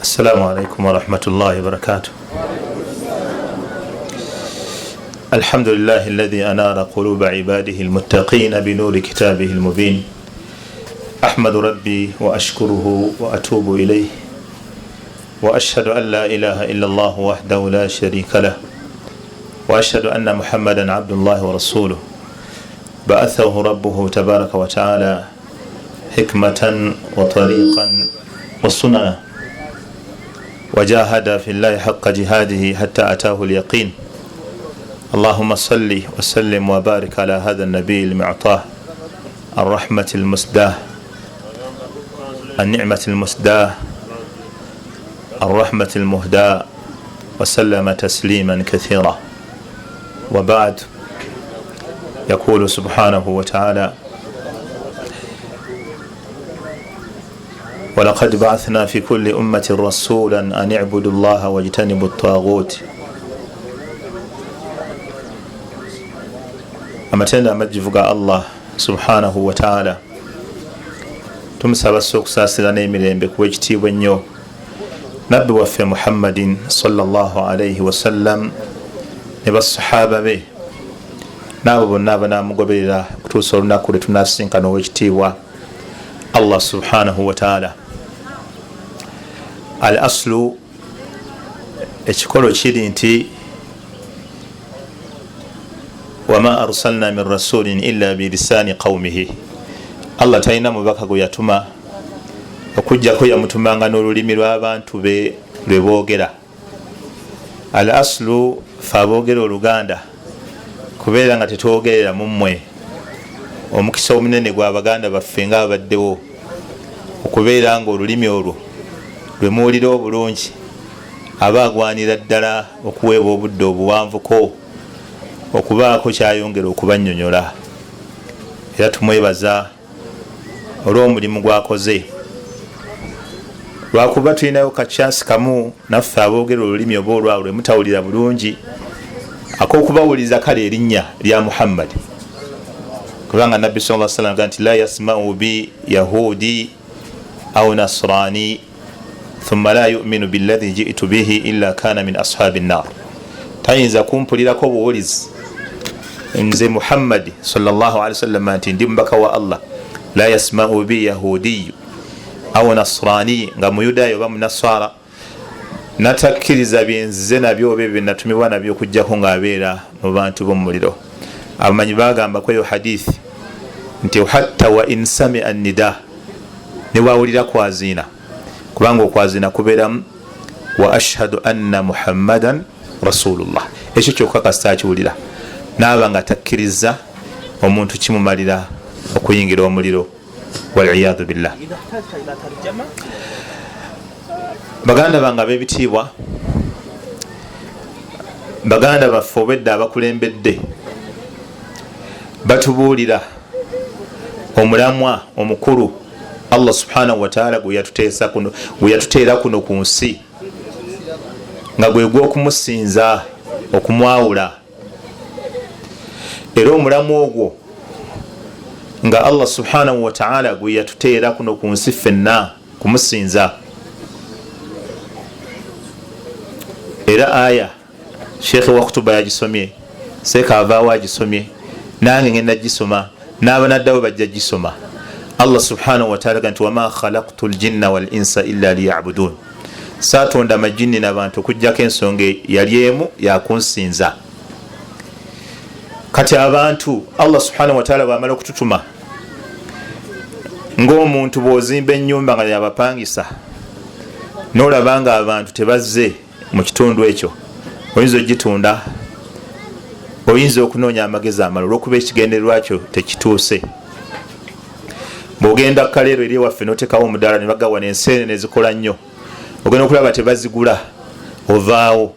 السلام عليكم ورحمة الله وبركاته. الحمد لله الذي أنار قلوب عباده المتقين بنور كتابه المبين. أحمد ربي وأشكره وأتوب إليه وأشهد أن لا إله إلا الله وحده لا شريك له وأشهد أن محمدا عبد الله ورسوله بعثه ربه تبارك وتعالى حكمة وطريقا وسننا وجاهد في الله حق جهاده حتى أتاه اليقين. اللهم صل وسلم وبارك على هذا النبي المعطاه الرحمة المسداه النعمة المسداه الرحمة المهداة وسلم تسليما كثيرا. وبعد، يقول سبحانه وتعالى: ولقد بعثنا في كل أمة رسولا أن اعبدوا الله واجتنبوا الطاغوت. amatenda amajjuvu ga Allah subhanahu wa ta'ala, tumusaba okusaasira n'emirembe kuwa ekitiibwa ennyo nabbi waffe Muhammadin sallallahu alayhi wasallam ne basahaba be n'abo bonna abanaamugoberera kutuusa olunaku lwe tunaasinkana ow'ekitiibwa Allah subhanahu wa ta'ala. Al aslu, ekikolo kiri nti wama arsalna min rasulin illa bilisani qawmihi. Allah talina mubaka gwe yatuma okujjako yamutumanga n'olulimi lw'abantu be lwe boogera. Al aslu, fe aboogera Oluganda kubeera nga tetwogerera mu mmwe. Omukisa omunene gwa baganda baffe nga abaddewo okubeera nga olulimi olwo lwe muwulira obulungi aba agwanira ddala okuweebwa obudde obuwanvuko okubaako kyayongera okubannyonnyola. Era tumwebaza olw'omulimu gwakoze, lwakuba tulinayo kachansi kamu naffe aboogera olulimi oba olwalwo lwe mutawulira bulungi ak'okubawuliza kale erinnya lya Muhammad, kubanga nabbi sallallahu alaihi wasallam nti la yasma'u bi yahudi au nasrani thumma la yu'minu billadhi ji'tu bihi illa kana min ashabin nar. Tayinza kumpulirako buwulizi nze Muhammad sallallahu alaihi wasallam nti ndi mubaka wa Allah, la yasma'u bi yahudi au nasrani, nga muyudayo oba munaswara, natakkiriza byenzize nabyo oba bye natumibwa nabyo okujjako ng'abeera mu bantu b'omuliro. Abamanyi bagamba kweyo hadithi nti hatta wa insami annida, newawulira kwazina, kubanga okwazina kubeeramu wa ashhadu anna muhammadan rasulullah. Ekyo kyokka kasita akiwulira naaba nga takkiriza, omuntu kimumalira okuyingira omuliro, waliyadhu billah. Baganda bange ab'ebitiibwa, baganda baffe obwedda abakulembedde batubuulira omulamwa omukulu Allah subhanahu wa ta'ala gwe yatuteera kuno ku nsi, nga gwe gw'okumusinza, okumwawula. Era omulamwa ogwo nga Allah subhanahu wa ta'ala gwe yatuteera kuno ku nsi ffenna kumusinza. Era aya Sheikh wa kutuba yagisomye, Seeka avaawo agisomye, nange ngenda gisoma, n'abanaddawo bajja gisoma. Allah subhanahu wa ta'ala nti wama khalaqtu ljinna wal insa illa liya'budun, saatonda amajini n'abantu okujjako ensonga yali emu yakunsinza. Kati abantu Allah subhanahu wa ta'ala bw'amala okututuma, ng'omuntu bw'ozimba ennyumba nga yabapangisa n'olaba nga abantu tebazze mu kitundu ekyo, oyinza ogitunda, oyinza okunoonya amagezi amalala olw'okuba ekigendererwa kyo tekituuse. Bw'ogenda kaleero eri ewaffe n'otekawo omudaala ne bagawa n'enseenene ezikola nnyo, ogenda okulaba tebazigula, ovaawo.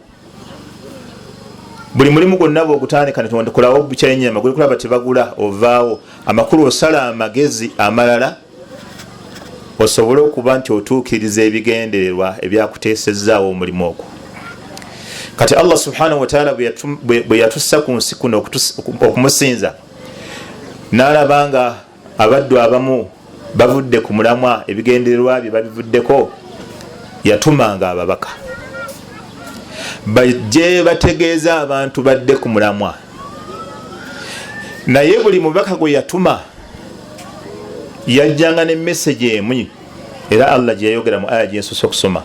Buli mulimu gwonna bw'ogutandika ne tondekolawo bukyennyama gwe kulaba tebagula, ovaawo. Amakulu osala amagezi amalala osobole okuba nti otuukiriza ebigendererwa ebyakuteesezaawo omulimu ogwo. Kati Allah subhanahu wa ta'ala bwe yatussa ku nsi kuno okumusinza, n'alaba nga abaddu abamu bavudde ku mulamwa, ebigendererwa bye babivuddeko, yatumanga ababaka bajje bategeeza abantu badde ku mulamwa, naye buli mubaka gwe yatuma yajjanga ne message emu, era Allah gye yayogera mu aya gyensoose okusoma,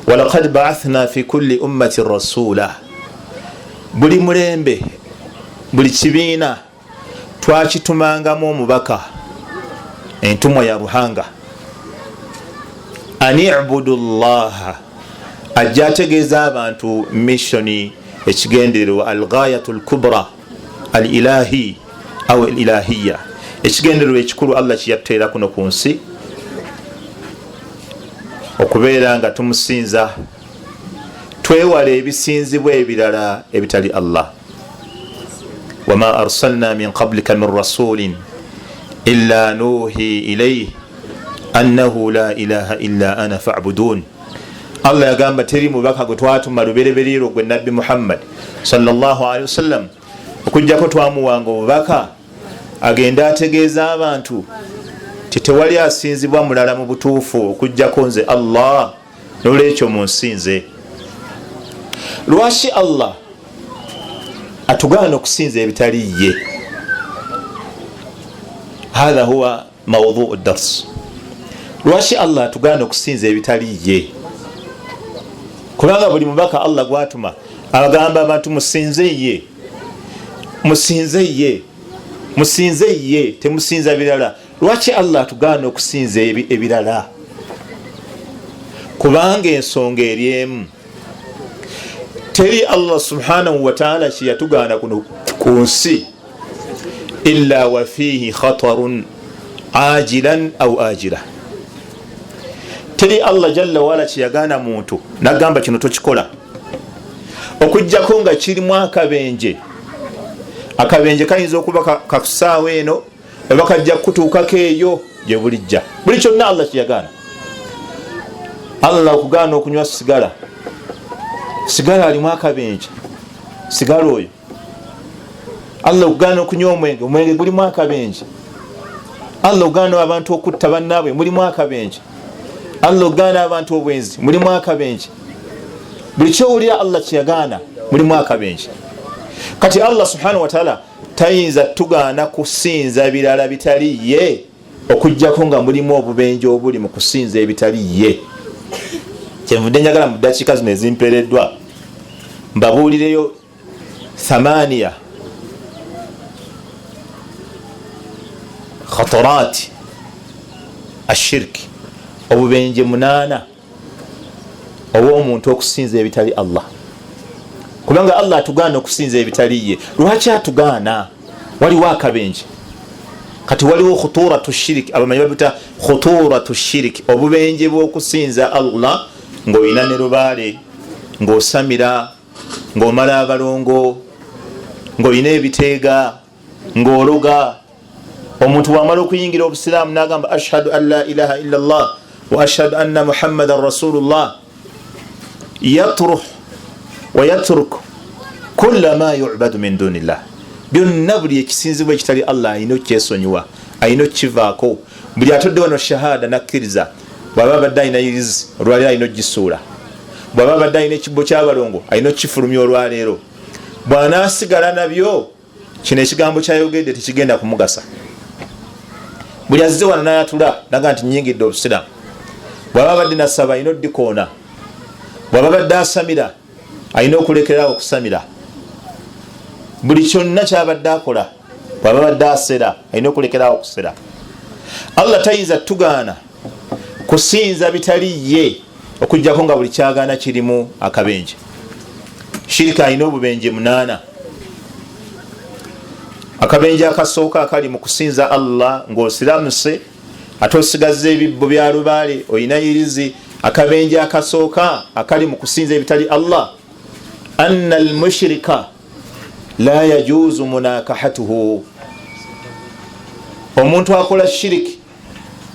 walaqad ba'athna fi kulli ummati rasula, buli mulembe buli kibiina twakitumangamu omubaka, entumwa ya buhanga, ani ibudu llaha, ajja ategeeza abantu missioni, ekigendererwa alghayatu lkubra alilahi au alilahiya, ekigendererwa ekikulu Allah kiyatuteera kuno ku nsi, okubeera nga tumusinza, twewala ebisinzibwa ebirala ebitali Allah. wama arsalna min qablika min rasulin illa nuhi ilayhi annahu la ilaha illa ana fa'budun. Allah yagamba teri mubaka gwe twatuma lubereberero gwe nabbi Muhammad sallallahu alaihi wasallam okujjako twamuwanga obubaka agenda ategeeza abantu titewali asinzibwa mulala mu butuufu okujjako nze Allah, nolwekyo munsinze. Lwaki Allah atugaana okusinza ebitali ye? Hadha huwa mawduu dars. Lwaki Allah atugaana okusinza ebitali ye? Kubanga buli mubaka Allah gwatuma abagamba abantu musinze ye, musinze ye, musinze ye, temusinza birala. Lwaki Allah atugaana okusinza ebirala? Kubanga ensonga eri emu, teri Allah subhanahu wa ta'ala kiyatugaana kuno ku nsi illa wa fihi khatarun ajilan au ajila. Teri Allah jalla wala kiyagaana muntu nagamba kino tokikola okujjako nga kirimu akabenje. Akabenje kayinza okuba kakusaawa eno ebakajja kutuukako eyo gye bulijja. Buli kyonna Allah kiyagaana. Allah okugaana okunywa sigala, sigala alimu akabenje, sigala oyo. Allah okugaana okunywa omwenge, omwenge gulimu akabenje. Allah okugaana abantu okutta bannaabwe, mulimu akabenje. Allah okugaana abantu obwenzi, mulimu akabenje. Buli kyowulira Allah kiyagaana mulimu akabenje. Kati Allah subhanahu wa ta'ala tayinza tugaana kusinza birala bitali ye okujjako nga mulimu obubenje obuli mu kusinza ebitali ye. Kyenvudde njagala mu ddakiika zino ezimpeereddwa mbabuulireyo 8 khatarat ashirki, obubenje 8 obw'omuntu okusinza ebitali Allah. Kubanga Allah atugaana okusinza ebitali ye. Lwaki atugaana? Waliwo akabenje. Kati waliwo khuturatu shiriki, abamanyi babita khuturatu shiriki, obubenje bw'okusinza Allah ng'olina ne lubaale, ng'osamira, ng'omala abalongo, ng'olina ebiteega, ng'ologa. Omuntu bw'amala okuyingira obusiraamu n'agamba ashhadu an la ilaha illa Allah wa ashhadu anna Muhammadan rasulullah, yatruh wa yatruk kulla ma yu'badu min dunillah. Byonna buli ekisinzibwa ekitali Allah ayina okyesonyiwa, ayina okivaako. Buli atodde wano shahada nakkiriza, bw'aba badde ayina irizi olwaleero ayina ogisuula, bw'aba badde ayina ekibbo ky'abalongo ayina okifulumya olwaleero. Bw'anaasigala nabyo kino ekigambo kyayogedde tekigenda kumugasa. Buli azze wano n'ayatula naga nti nnyingidde obusiraamu, bw'aba badde nasaba ayina oddikoona, bw'aba badde asamira ayina okulekeraawo okusamira. Buli kyonna kyabadde akola, bw'aba badde asera ayina okulekeraawo okusera. Allah tayinza tugaana kusinza bitali ye okujjako nga buli kyagaana kirimu akabenje. Shirika ayina obubenje 8. Akabenje akasooka akali mu kusinza Allah ng'osiramuse ate osigaza ebibbo bya lubaale oyina irizi. Akabenje akasooka akali mu kusinza ebitali Allah, anna almushrika la yajuzu munakahatuhu. Omuntu akola shiriki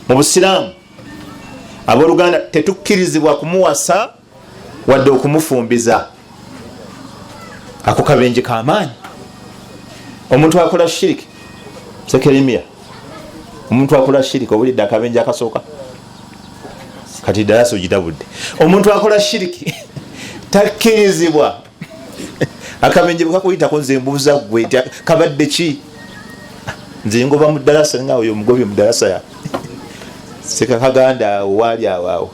mu busiraamu, abooluganda tetukkirizibwa kumuwasa wadde okumufumbiza. Ako kabenje kamaanyi. Omuntu akola shiriki sekerimia, omuntu akola shiriki obulidde akabenje akasooka. kati darasa ogitabudde. Omuntu akola shiriki takkirizibwa. Akabenje bwakuyitako nze mbuuza gwe kabadde ki? Nze ngoba mu darasa nga oyo omugobye mu darasa ya seka kaganda wali awo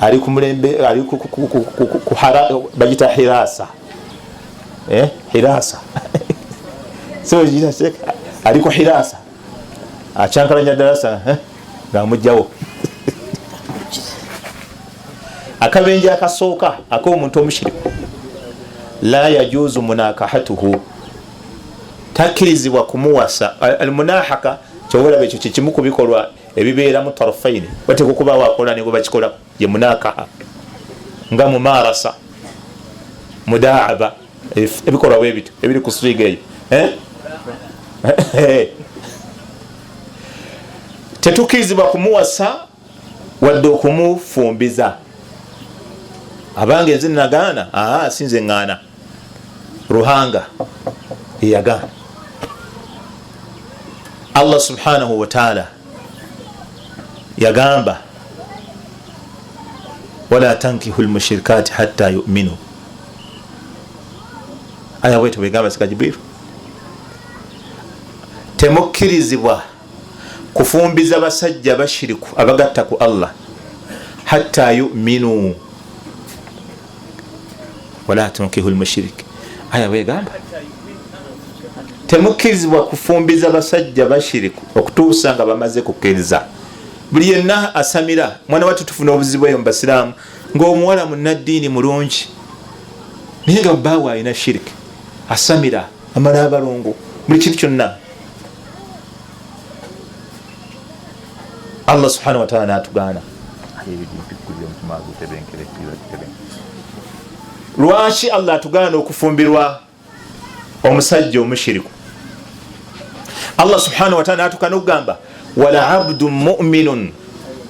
ali ku mulembe ali ku bagita hirasa hirasa so jina seka ali ku hirasa achankalanya darasa nga mujjawo akabenje akasooka ak'omuntu omushiriku la yajuzu munakahatuhu takkirizibwa kumuwasa. Almunahaka kyobulaba ekyo kikimu ku bikolwa ebibeera mu tarafaini bateka okuba wakola ne bakikola ye munakaha nga mumarasa mudaaba ebikolwa bwebito ebiri ku swiga eyo tetukkirizibwa kumuwasa wadde okumufumbiza. Abange nze nagaana sinze ŋŋaana Ruhanga yeyagaana. Allah subhanahu wa ta'ala yagamba wala tankihu almushrikati hatta yu'minu. Aya wetu wegamba sika Jibril temukkirizibwa kufumbiza basajja bashiriku abagatta ku Allah hatta yu'minu wala tankihu almushrik. Aya wegamba temukkirizibwa kufumbiza basajja bashiriku okutuusa nga bamaze kukkiriza. Buli yenna asamira mwana wattu tufuna obuzibu eyo mu basiraamu ng'omuwala munnaddiini mulungi naye nga bbaawe alina shiriki asamira amala abalongo buli kintu kyonna. Allah subhanahu wa ta'ala n'atugaana. Lwaki Allah atugaana okufumbirwa omusajja omushiriku? Allah subhanahu wa ta'ala n'atugaana okugamba wala abdun mu'minun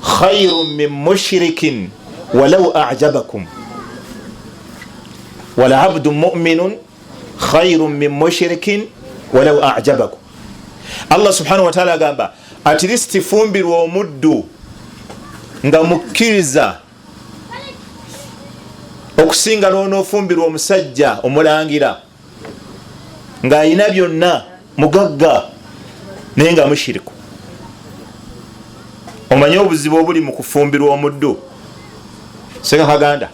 khayrun min mushrikin walau a'jabakum. Wala abdun mu'minun khayrun min mushrikin walau a'jabakum. Allah subhanahu wa ta'ala agamba at least fumbirwa omuddu nga mukkiriza okusinga n'onoofumbirwa omusajja omulangira ng'ayina byonna mugagga naye nga mushiriku. Omanye obuzibu obuli mu kufumbirwa omuddu seka kaganda,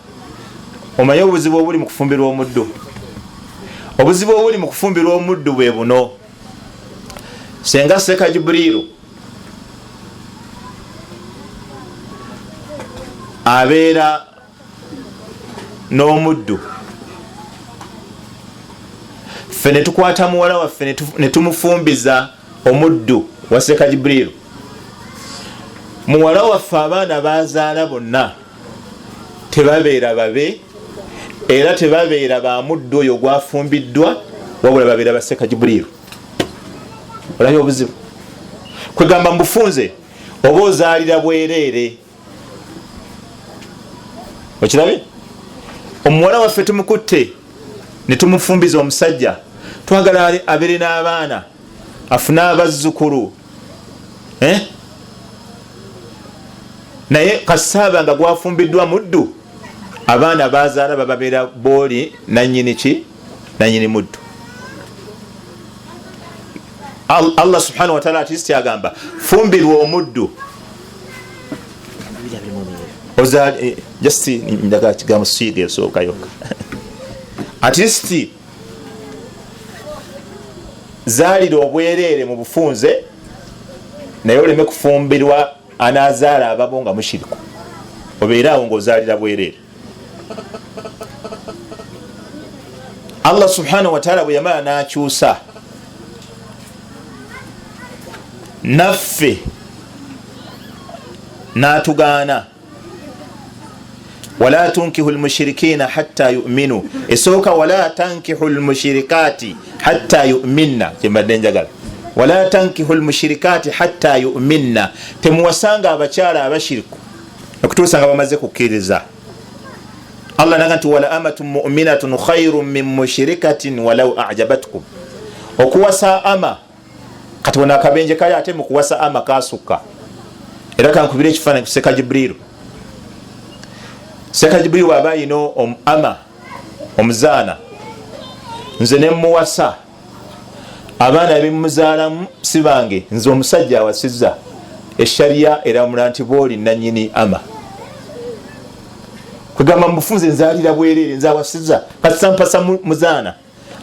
omanye obuzibu obuli mu kufumbirwa omuddu. Obuzibu obuli mu kufumbirwa omuddu bwe buno. Senga seka Jibrilu abeera n'omuddu, ffe ne tukwata muwala waffe ne tumufumbiza omuddu wa seka Jibrilu. Muwala waffe abaana bazaala bonna tebabeera babe era tebabeera ba muddu oyo gwafumbiddwa, wabula babeera ba seka Jibrilu. Olabye obuzibu kwegamba mbufunze oba ozaalira bwereere. Okirabye? Omuwala waffe tumukutte ne tumufumbiza omusajja, twagala abeere n'abaana afune abazzukulu naye kasaaba nga gwafumbiddwa muddu, abaana bazaala bababeera booli nanyini ki? Nanyini muddu. Allah subhanahu wa ta'ala atisti agamba fumbirwa omuddu ozali just ndaga kigambo siige sooka yokka atisti zaalira obwereere mu bufunze naye oleme kufumbirwa anazaala ababo nga mushiriku, obeera awo ng'ozaalira bwereere. Allah subhanahu wa ta'ala bwe yamala n'akyusa naffe n'atugaana wala tunkihu almushrikina hatta yu'minu. Esooka wala tankihu almushrikati hatta yu'minna, kyembadde njagala. Wala tankihu almushrikati hatta yu'minna, temuwasanga abakyala abashiriku okutuusa nga bamaze kukkiriza. Allah naga nti wala amatun mu'minatun khayrun min mushrikatin walau a'jabatkum. Okuwasa ama kati wona akabenje kali ate mu kuwasa ama kasukka. era kankubira ekifaananyi ku Seka Jibrilu. Seka Jibrilu aba ayina ama omuzaana, nze ne muwasa, abaana bemuzaalamu si bange, nze omusajja awasizza, eshariya eramula nti booli nanyini ama. Kugamba mufunze nzaalira bwereere, nze awasizza pasampasa muzaana,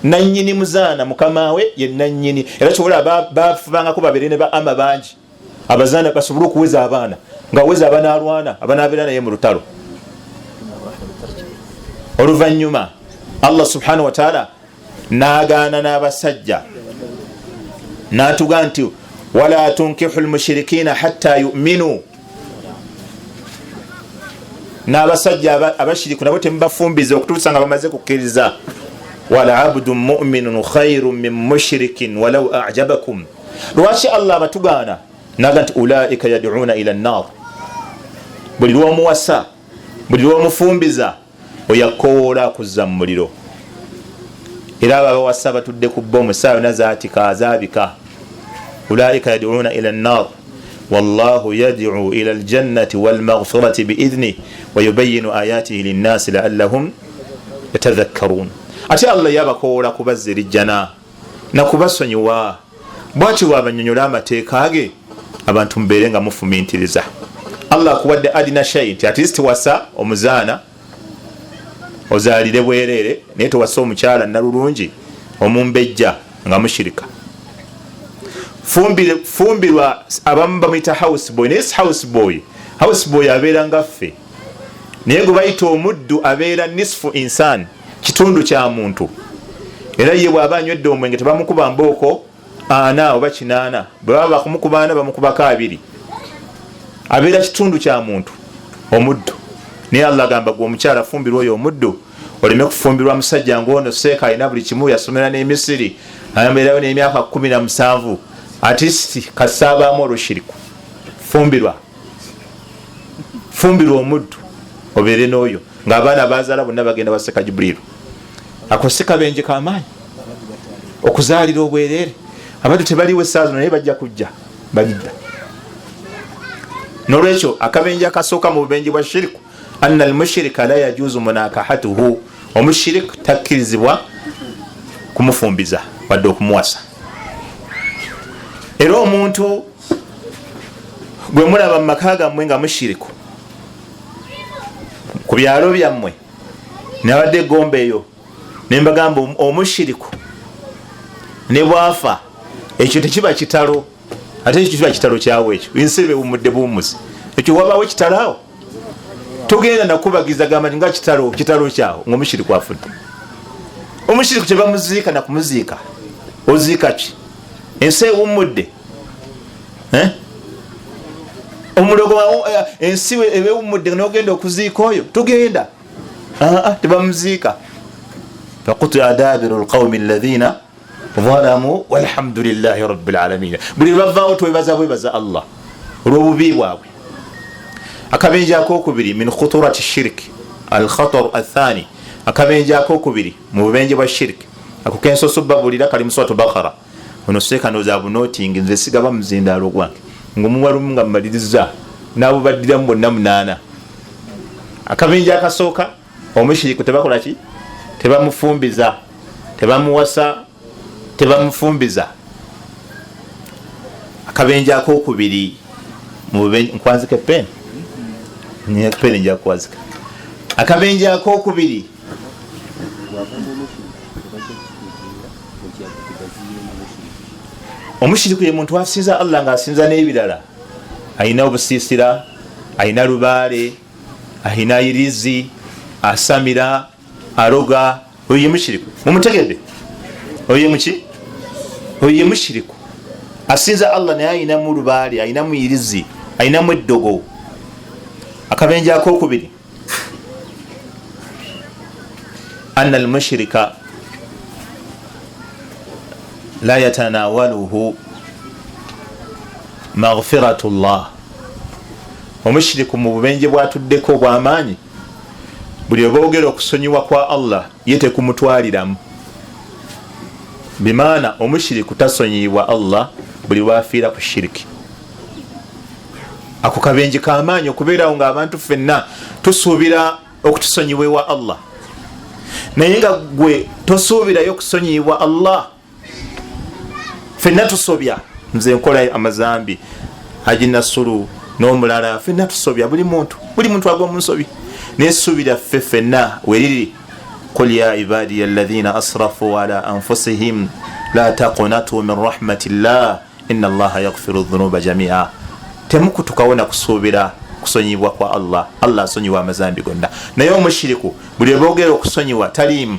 nanyini muzaana mukamawe ye nanyini. Era kyobola bafubangako babeere ne ba ama bangi, abazaana basobole okuweza abaana, ngaweza abanaalwana abanaabeera naye mu lutalo. Oluvannyuma Allah subhanahu wa ta'ala n'agaana n'abasajja n'atuga nti wala tunkihu lmushirikina hatta yu'minu. N'abasajja abashiriku nabo temubafumbize okutuusa nga bamaze kukkiriza. Wala abdun mu'minun khayrun min mushrikin walau a'jabakum. Lwaki Allah abatugaana n'aga nti ulaika yad'una ila an-nar. Buli lw'omuwasa, buli lw'omufumbiza oyakoola kuzza mu muliro. Era abawasa batudde ku bbomu saawa nazaatika azaabika. Ulaika yad'una ila an-nar wallahu yad'u ila al-jannati wal maghfirati bi'idhnihi wa yubayyinu ayatihi lin-nasi la'allahum yatadhakkarun. Ate Allah yabakoola kubazza eri jjana na kubasonyiwa. Bw'atyo bw'abanyonnyola amateeka ge abantu mubeere nga mufumintiriza. Allah akuwadde adina shay nti at least wasa omuzaana ozaalire bwereere, naye tewasa omukyala nalulungi omumbejja nga mushirika. Fumbirwa abamu bamuyita house boy, naye si house boy. House boy abeera ngaffe, naye gwe bayita omuddu abeera nisfu insan, kitundu kya muntu. Era ye bw'aba anywedde omwenge tebamukuba mbooko 4 oba 8, bwe baba bakumukuba 4 bamukubako 2. Abeera kitundu kya muntu, omuddu. Naye Allah agamba gwe omukyala fumbirwa oyo omuddu, oleme kufumbirwa musajja ng'ono Seeka alina buli kimu, yasomera ne Misiri, ayambeerayo n'emyaka 17, ati kasaabaamu olushiriku. Fumbirwa omuddu obeere n'oyo, ng'abaana bazaala bonna bagenda wa Seka Jibrilu. Ako si kabenje k'amaanyi okuzaalira obwereere. Abantu tebaliwo essaawa zino naye bajja kujja, balidda. Nolwekyo akabenje akasooka mu bubenje bwa shiriku, anna almushirika la yajuzu munakahatuhu. Omushirik takkirizibwa kumufumbiza wadde okumuwasa. Era omuntu gwe mulaba mu maka gammwe nga mushiriku, ku byalo byammwe nabadde egomba eyo nembagamba omushiriku ne bwafa ekyo tekiba kitalo, ate ekyo kiba kitalo kyawe, ekyo ensi bewumudde buwumuzi, ekyo wabawo kitalo awo. Togenda nakubagiza gamba nga kitalo kyawo ng'omushiriku afudde. Omushiriku tebamuziika na kumuziika, oziika ki? Ensi ewummudde, omulogo ensi ewummudde n'ogenda okuziika oyo, togenda, tebamuziika. Faqutia daabiru alqawmi alladhina zalamu walhamdulillahi rabbil alamin. Buli lwavaawo twebaza Allah olw'obubi bwabwe. Akabenje akokubiri min khuturati shirki alkhatar athani. Akabenje akokubiri mu bubenje bwa shirki ako kensoso babulira kali mu suratu Baqara. Ono Seeka noza bunoting nze sigaba muzindaalo gwange ng'omuwalumu nga mmaliriza n'abo baddiramu bonna 8. Akabenje akasooka omushiriku tebakola ki? Tebamufumbiza, tebamuwasa, tebamufumbiza. Akabenje akokubiri mu bubenje nkwanzika pen ni pen nja kwazika. Akabenje akokubiri omushiriku ye muntu asinza Allah nga asinza n'ebirala, ayina obusiisira, ayina lubaale, ayina irizi, asamira, aroga. Oyo ye mushiriku, mumutegedde? Oyo ye muki? Oyo ye mushiriku asinza Allah naye ayinamu lubaale, ayinamu irizi, ayinamu eddogo. Akabenje akokubiri anna almushrika la yatanawaluhu maghfiratullah. Omushiriku mu bubenje bwatuddeko obw'amaanyi, buli oboogera okusonyiwa kwa Allah ye tekumutwaliramu. Bimaana omushiriku tasonyiyibwa Allah buli lwafiira ku shiriki. ako kabenje kamaanyi okubeerawo ng'abantu ffenna tusuubira okutusonyiwewa Allah, naye nga gwe tosuubirayo okusonyibwa Allah. Ffenna tusobya, nze nkola amazambi, Haji Nasuru n'omulala, ffenna tusobya, buli muntu agwa mu nsobi, naye suubira ffe ffenna weriri. Qul ya ibadiya alladhina asrafu ala anfusihim la taqnatu min rahmatillah inna Allaha yaghfiru dhunuba jami'a. Temukutukawo na kusuubira kusonyibwa kwa Allah. Allah asonyiwa amazambi gonna, naye omushiriku buli boogera okusonyiwa taliimu,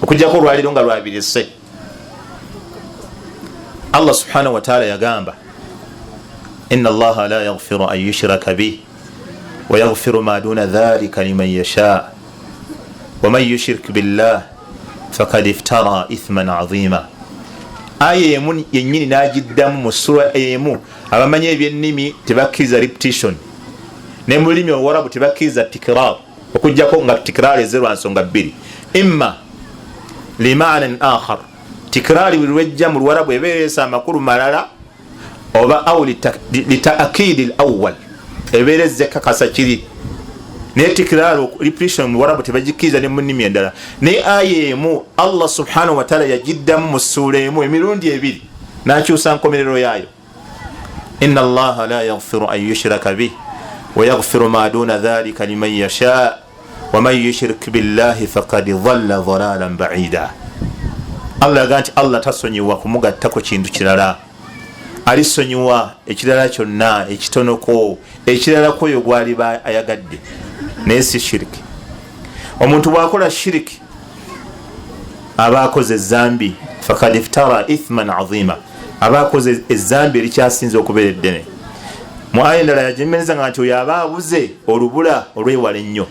okujjako olwaliro nga lwabirise. Allah subhanahu wa ta'ala yagamba inna Allaha la yaghfiru an yushraka bih wa yaghfiru ma duna dhalika liman yasha wa man yushrik billah faqad iftara ithman 'azima. Aya emu yennyini n'agiddamu mu sura emu. Abamanyi ebyennimi tebakkiriza repetition, ne mu lulimi Oluwarabu tebakkiriza tikrar, okujjako nga tikrar ezerwa nsonga bbiri, imma lima'nan akhar. Tikrari lwejja mu Luwarabu ebeeresa amakulu malala, oba au litaakidi al-awwal, ebeereza ekakasa kiri. Naye tikrari repetition mu Luwarabu tebagikkiriza ne mu nnimi endala. Naye aya emu Allah subhanahu wa ta'ala yagiddamu mu ssuula emu emirundi ebiri, n'akyusa nkomerero yaayo. Inna Allaha la yaghfiru an yushraka bih wa yaghfiru ma duna dhalika liman yasha wa man yushrik billahi faqad dhalla dhalalan ba'ida. Allah yaga nti Allah tasonyiwa kumugattako kintu kirala, alisonyiwa ekirala kyonna, ekitonoko, ekirala kwoyo gwali ayagadde, naye si shiriki. Omuntu bwakola shiriki aba akoze ezambi, faqad iftara ithman 'azima, aba akoze ezambi erikyasinza okubeera eddene. Mu aya endala yajemereza nga nti oyo aba abuze olubula olwewala ennyo.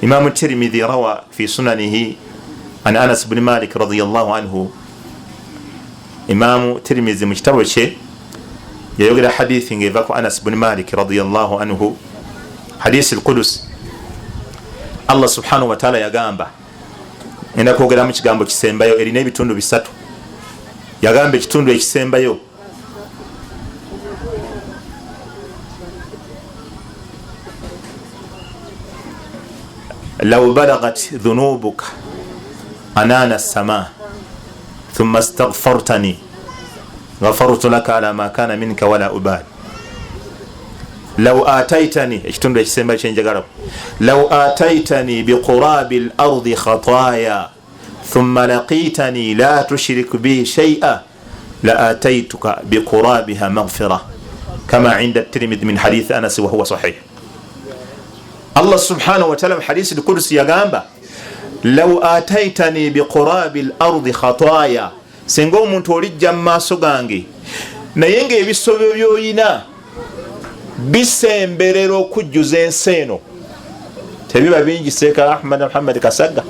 Imamu Tirmidhi rawa fi sunanihi an Anas bin Malik radiyallahu anhu. Imamu Tirmidhi mu kitabo kye yayogera hadithi ng'eva ku Anas bin Malik radiyallahu anhu, hadisi al-Qudus. Allah subhanahu wa ta'ala yagamba, enda kwogera mu kigambo kisembayo erina ebitundu bisatu. Yagamba ekitundu ekisembayo law balagat dhunubuka anana as-sama thumma astaghfartani ghafartu laka ala ma kana minka wala ubal. Law ataitani, ekitundu ekisembayo kyenjagala, law ataitani biqurabi al-ardi khataaya ثم لقيتني لا تشرك بي شيئا لآتيتك بقرابها مغفرة كما عند الترمذي من حديث أنس وهو صحيح. الله سبحانه وتعالى حديث القدس يغامبا لو آتيتني بقراب الأرض خطايا, singa omuntu olijja mu maaso gange naye ng'ebisobyo by'oyina bisemberera okujjuza ensi eno. Tebiba bingi Seeka Ahmad Muhammad Kasagga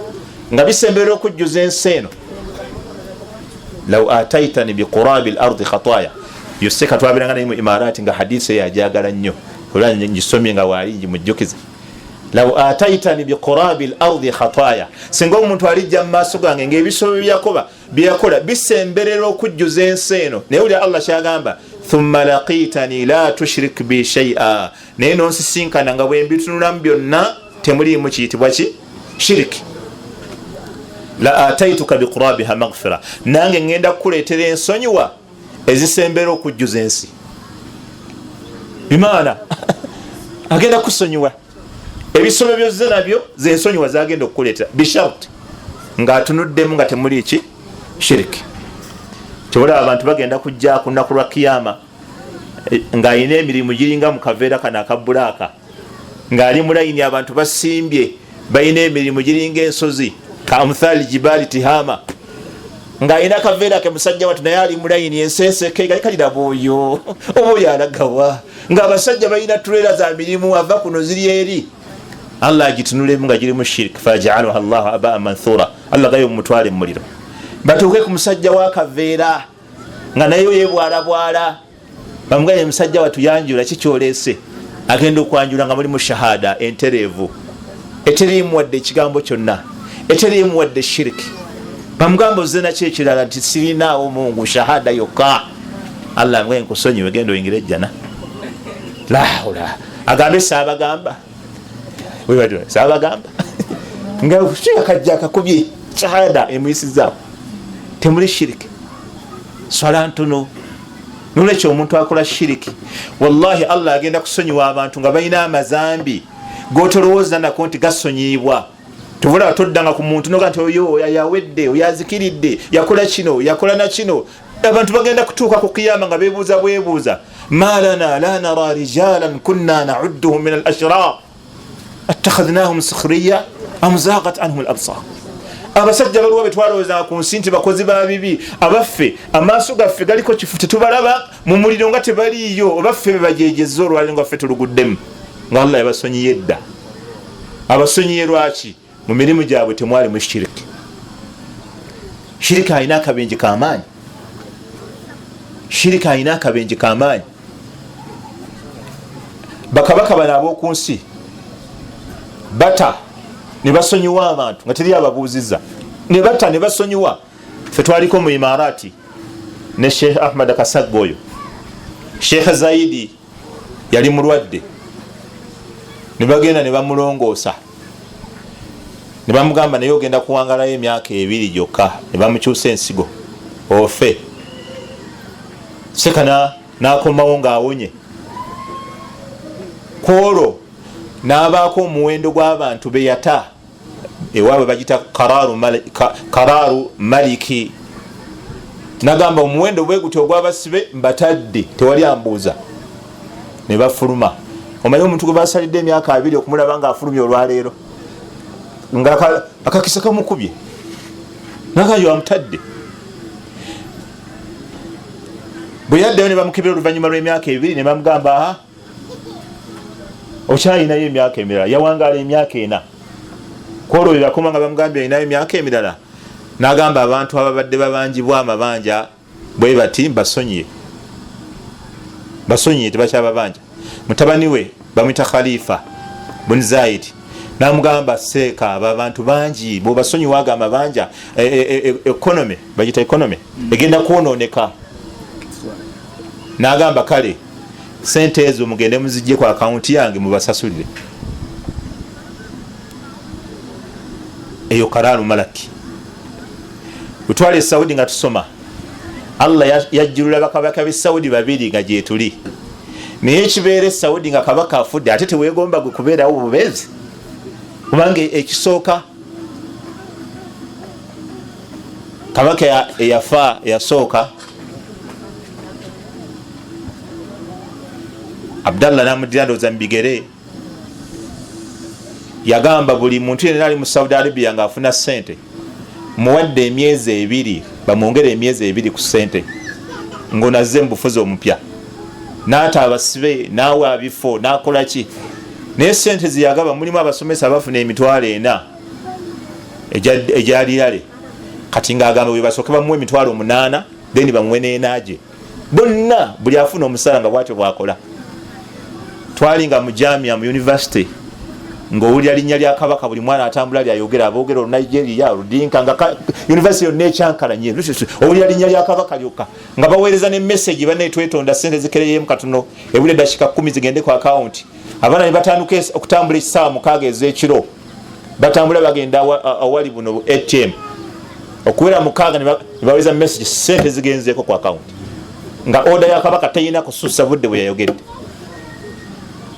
nga bisemberera okujjuza ensi eno. Law ataitani biqurabi al-ardi khataaya, yoseka twabiranga naye mu Imarati nga hadisi yajagala nnyo, olwanya ngisomye nga waali mujjukiza. Law ataitani biqurabi al-ardi khataaya, singa omuntu alijja mu maaso gange ng'ebisobyo byakoba byakola bisemberera okujjuza ensi eno, naye uli Allah kyagamba thumma laqitani la tushrik bi shay'a, naye nonsisinkana nga bwe mbitunulamu byonna temuliimu kiyitibwa ki shiriki. La ataituka biqurabiha maghfira, nange ngenda kukuleetera ensonyiwa ezisembera okujjuza ensi. Bimaana agenda kusonyiwa ebisobyo byozze nabyo zensonyiwa zagenda okukuleetera bisharti ng'atunuddemu nga temuli ki shiriki. Tewala abantu bagenda kujja ku nnaku lwa kiyama ng'alina emirimu giringa mu kaveera kano akabbulaaka, ng'ali mu layini abantu basimbye balina emirimu giringa ensozi kamthali jibali tihama, ng'alina kaveera ke musajja watu naye ali mu layini enseseke galikalira bwoyo oboyo alagawa, ng'abasajja balina tuleera za mirimu ava kuno ziri eri. Allah agitunulemu nga giri mu shiriki, faja'alaha Allahu abaa manthura, Allah gayo mutwale mu muliro. Batuuke ku musajja wa kaveera nga naye yebwalabwala, bamugaye musajja watu yanjula kikyoleese, agenda okwanjula nga muli mu shahada entereevu eteriimu wadde ekigambo kyonna, eteriimu wadde shiriki. Bamugamba ozze nakyo ekirala nti sirinaawo Mungu, shahada yokka. Allah amgaye nkusonyiwe, genda oyingire ejjana. la haula agambe sabagamba wewe sabagamba nga akajja kakubye shahada emuyisiza temuli shiriki swala ntono nolwekyo omuntu akola shiriki wallahi Allah agenda kusonyiwa abantu nga balina amazambi gotolowooza nako nti gasonyibwa tubula toddanga ku muntu noga nti oyo yayawedde oyazikiridde yakola kino yakola na kino abantu bagenda kutuuka ku kiyama nga bebuuza bwebuuza malana la nara rijalan kunna na'udduhum min al-ashrar attakhadhnahum sukhriya am zaghat anhum al-absar abasajja baluwa betwalowooza ku nsi nti bakozi ba bibi abaffe amaaso gaffe galiko kifu tetubalaba mu muliro nga tebaliyo abaffe bebajejeza olwali nga ffe tuluguddemu nga Allah yabasonyiye dda abasonyiye lwaki mu mirimu gyabwe temwali mu shiriki shiriki alina akabenje k'amaanyi shiriki alina akabenje k'amaanyi bakabaka bano ab'oku nsi bata ne basonyiwa abantu nga teri ababuuziza ne bata ne basonyiwa ffe twaliko mu Imarati ne Sheikh Ahmad Kasaggo oyo Sheikh Zaidi yali mulwadde ne bagenda ne bamulongoosa ne bamugamba naye ogenda kuwangalayo emyaka 2 gyokka ne bamukyusa ensigo ofe sekana n'akomawo ng'awonye kwolwo n'abaako omuwendo gw'abantu beyata ewaabwe bagita kararu maliki nagamba omuwendo bwe gutyo ogw'abasibe mbatadde tewali ambuuza ne bafuluma omanyi omuntu gwe basalidde emyaka 2 okumulaba nga afulumye olwaleero nga akakisa kamukubye nagayo amutadde bwe yaddeyo ne bamukebera oluvannyuma lw'emyaka 2 ne bamugamba okyayinayo emyaka emirala yawangaala emyaka 4 kwolwo bwe bakoma nga bamugambye alinayo emyaka emirala n'agamba abantu ababadde babanjibwa amabanja bwe bati basonyiye tebakyababanja mutabani we bamwita Khalifa bun Zaid namugamba seeka abo abantu bangi bwobasonyiwaga amabanja economy bagita economy egenda kwononeka n'agamba kale sente ezo mugende muzijje ku akaunti yange mubasasulire eyo kararu malaki utwale Saudi nga tusoma Allah yajjulula bakabaka be Saudi 2 nga gye tuli naye ekibeere Saudi nga kabaka afudde ate teweegomba gwe kubeerawo bubeezi kubanga ekisooka kabaka eyafa eyasooka Abdallah namudira ndowooza mu bigere yagamba buli muntu yenna ali mu Saudi Arabia ng'afuna ssente muwadde emyezi 2 bamwongere emyezi 2 ku ssente ng'onazze mu bufuzi omupya n'ata abasibe n'awa abifo n'akola ki naye ssente ziyagaba mulimu abasomesa bafuna emitwalo 4 egyalirale kati ng'agamba bwe basooke bamuwe emitwalo 8 then bamuwe n'enaaje bonna buli afuna omusala nga bwatyo bwakola twalinga mu jamia mu university ng'owulira linnya lya kabaka buli mwana atambula lyayogera aboogera oluNigeria oludinka nga university yonna ekyankalanye owulira linnya lya kabaka lyokka nga baweereza ne message banne twetonda ssente zikereyemu katono ebule dakika 10 zigende ku account abaana ne batandika okutambula essaawa 6 ez'ekiro batambula bagenda awali buno ATM okuwera 6 ne baweereza message ssente zigenzeeko ku account nga order ya kabaka teyina kusussa budde bwe yayogedde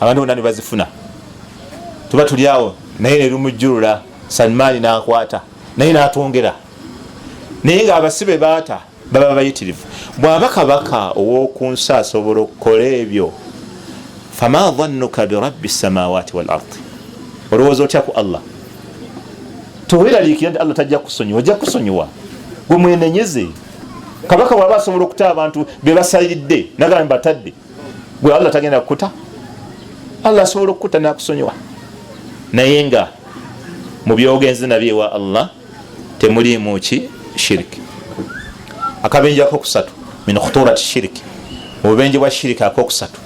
abantu bonna ne bazifuna tuba tuli awo naye ne lumujjulula Salmani n'akwata naye n'atwongera naye ng'abasibe baata baba bayitirivu bw'aba kabaka ow'oku nsi asobola okukola ebyo fama dhannuka birabbi samawati wal ardi olowooza otya ku Allah toweraliikira nti Allah tajja kusonyiwa ojja kusonyiwa gwe mwenenyeze kabaka bw'aba asobola okuta abantu be basalidde nagamba batadde gwe Allah tagenda kukuta Allah asobola okukuta n'akusonyiwa naye nga mu byogenzi nabyo ewa Allah temuliimu ki shiriki akabenje akokusatu min khuturati shiriki obubenje bwa shiriki akokusatu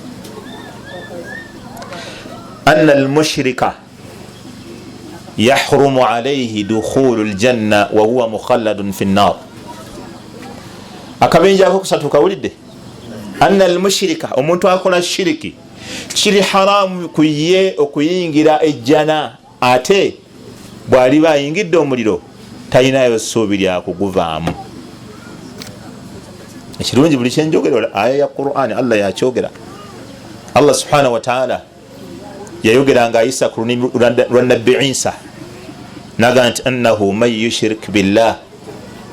anna almushrika yahrumu alayhi dukhulu aljanna wa huwa mukhalladun fi an-nar akabenje akokusatu kawulidde anna almushrika omuntu akola shiriki kiri haramu kuye okuyingira ejjana ate bwali bayingidde omuliro talinayo ssuubi lya kuguvaamu. Ekirungi buli kyenjogera aya ya Qur'an Allah yakyogera. Allah subhanahu wa ta'ala yayogera nga Isa ku lunimi lwa Nabbi Isa naga nti annahu man yushrik billah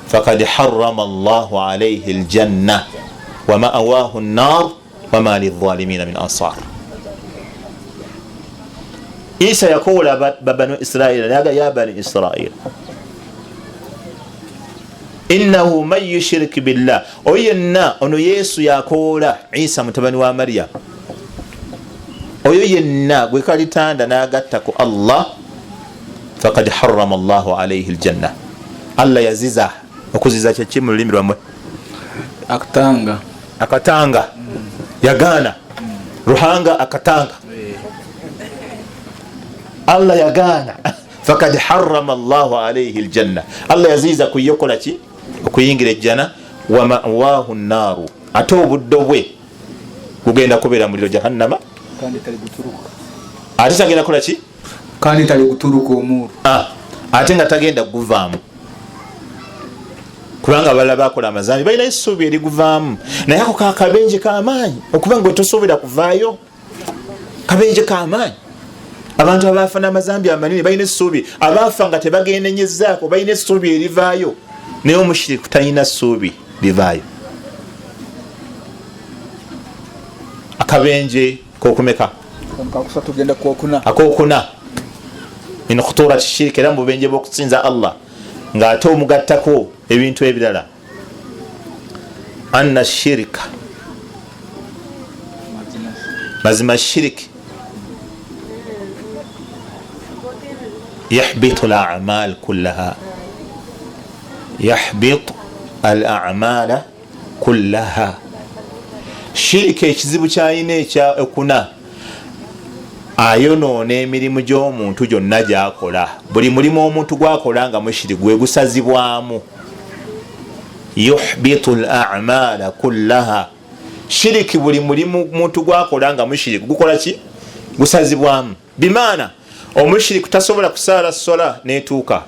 faqad harrama Allahu alayhi aljanna wa ma'awahu an-nar wa ma lidh-dhalimin min ansar. Isa yakola banu Israila naga ya bani Israila innahu man yushrik billah oyenna ono Yesu yakola Isa mutabani wa Maryam oyo yenna gwe kalitanda nagatta ku Allah faqad harrama Allahu alayhi aljanna. Allah yaziza okuziza kyaki mu lulimi lwamwe akatanga yagana ruhanga akatanga Allah yagana faqad harrama Allahu alayhi aljanna. Allah yaziza kuyokola ki okuyingira ejjana wa ma'wahu an-naru ate obuddo bwe kugenda kubeera muliro jahannama ate tagenda kola ki kandi tali kuturuka omuru ate nga tagenda kuguvaamu kubanga abalala bakola amazambi balina essuubi eriguvaamu naye ako kakabenje k'amaanyi okuba nga tosobola kuvaayo kabenje k'amaanyi. Abantu abaafa n'amazambi amanene balina essuubi abaafa nga tebagendenyezaako balina essuubi erivaayo naye omushiriku talina ssuubi livaayo. Akabenje kokumeka akokuna min khuturati shirki era mububenje bw'okusinza Allah nga ate omugattako ebintu ebirala. Anna shirika mazima shiriki yahbitu al-a'mal kullaha yahbitu al-a'mala kullaha. Shiriki ekizibu kyayina ekya okuna ayonoona emirimu gy'omuntu gyonna gyakola. Buli mulimu omuntu gwakola nga mushiri gwe gusazibwamu. Yuhbitu al-a'mala kullaha. Shiriki buli mulimu omuntu gwakola nga mushiri gukola ki gusazibwamu. Bimaana omushiri tasobola kusaala sola netuuka,